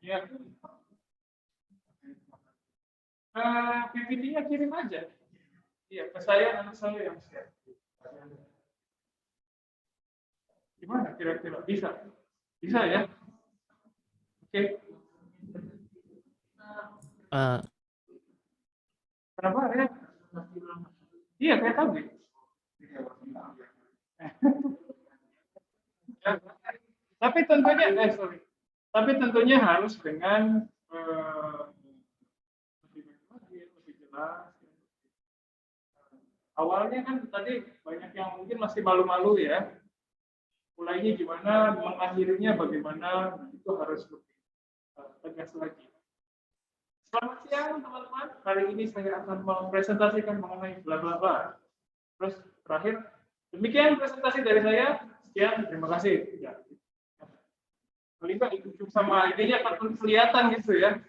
Ya. PPT-nya kirim aja. Iya, ke saya, nanti saya yang share. Gimana kira-kira? Bisa? Bisa ya? Oke. Kenapa ya? Iya, saya tahu. Ya. Tapi tentunya, tapi tentunya harus dengan lebih jelas. Awalnya kan tadi banyak yang mungkin masih malu-malu ya. Mulainya gimana, mengakhirinya bagaimana, itu harus lebih tegas lagi. Selamat siang teman-teman. Hari ini saya akan mempresentasikan mengenai bla bla bla. Terus terakhir, demikian presentasi dari saya. Sekian, terima kasih. Ya. Paling nggak ujung sama idenya akan kelihatan gitu ya.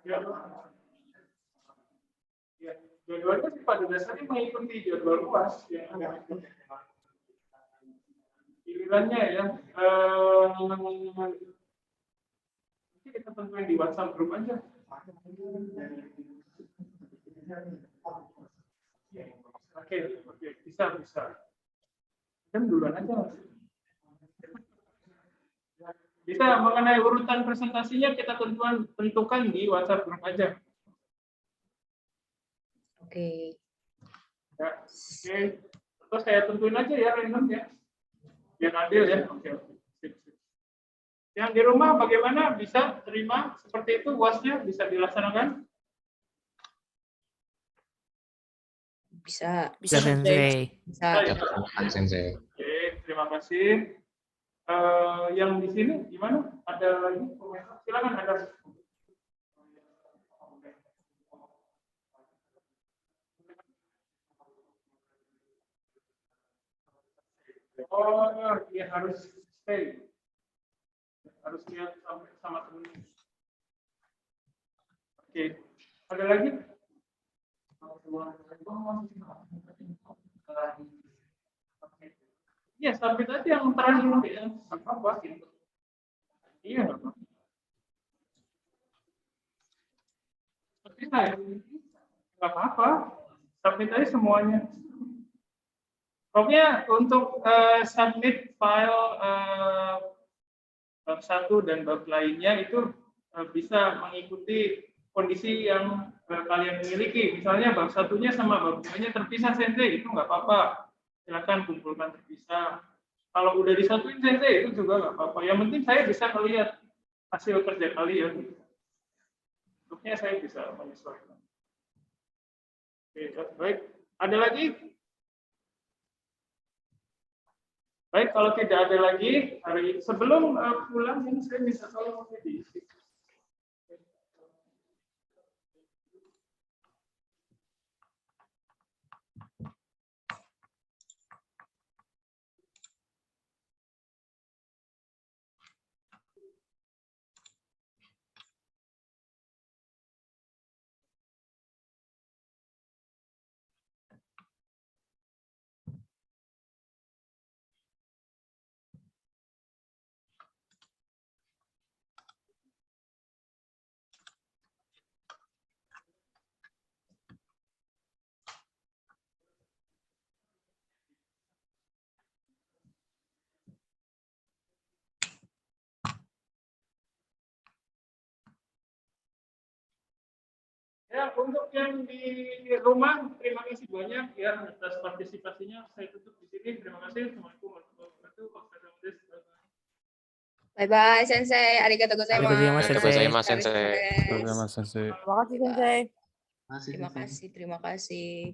Ya. Ya, jadwalnya sih pada dasarnya mengikuti jadwal luas ya. Pilihannya ya. Nanti kita tentuin di WhatsApp grup aja. Oke, bisa. Kan duluan aja. Bisa mengenai urutan presentasinya kita tentukan di WhatsApp grup aja. Oke. Ya, oke. Terus saya tentuin aja ya random ya. Biar adil ya. Oke. Sip. Yang di rumah bagaimana, bisa terima seperti itu UAS-nya bisa dilaksanakan? Bisa. Bisa Sensei. Bisa. Oke, terima kasih. Yang di sini gimana? Ada lagi komentar? Silakan ada. Oh, dia harus stay. Harus lihat sampai sama temennya. Oke, ada lagi? Iya, sampai tadi yang terakhir ya. Apa? Iya, nggak apa-apa. Submit aja semuanya. Pokoknya untuk submit file bab 1 dan bab lainnya itu bisa mengikuti kondisi yang kalian miliki. Misalnya bab 1-nya sama bab 2-nya terpisah Sensei, itu nggak apa-apa. Silakan kumpulkan terpisah. Kalau udah disatuin Sensei itu juga nggak apa-apa. Yang penting saya bisa melihat hasil kerja kalian. Bentuknya saya bisa menyesuaikan. Oke, baik. Ada lagi? Baik, kalau tidak ada lagi, sebelum pulang ini saya bisa tolong diisi. Ya, untuk yang di rumah, terima kasih banyak ya atas partisipasinya. Saya tutup di sini. Terima kasih. Assalamualaikum warahmatullahi wabarakatuh. Bye-bye, Sensei. Arigatou gozaimasu. Arigatou gozaimasu, Sensei. Terima kasih, Terima kasih Sensei. Terima kasih.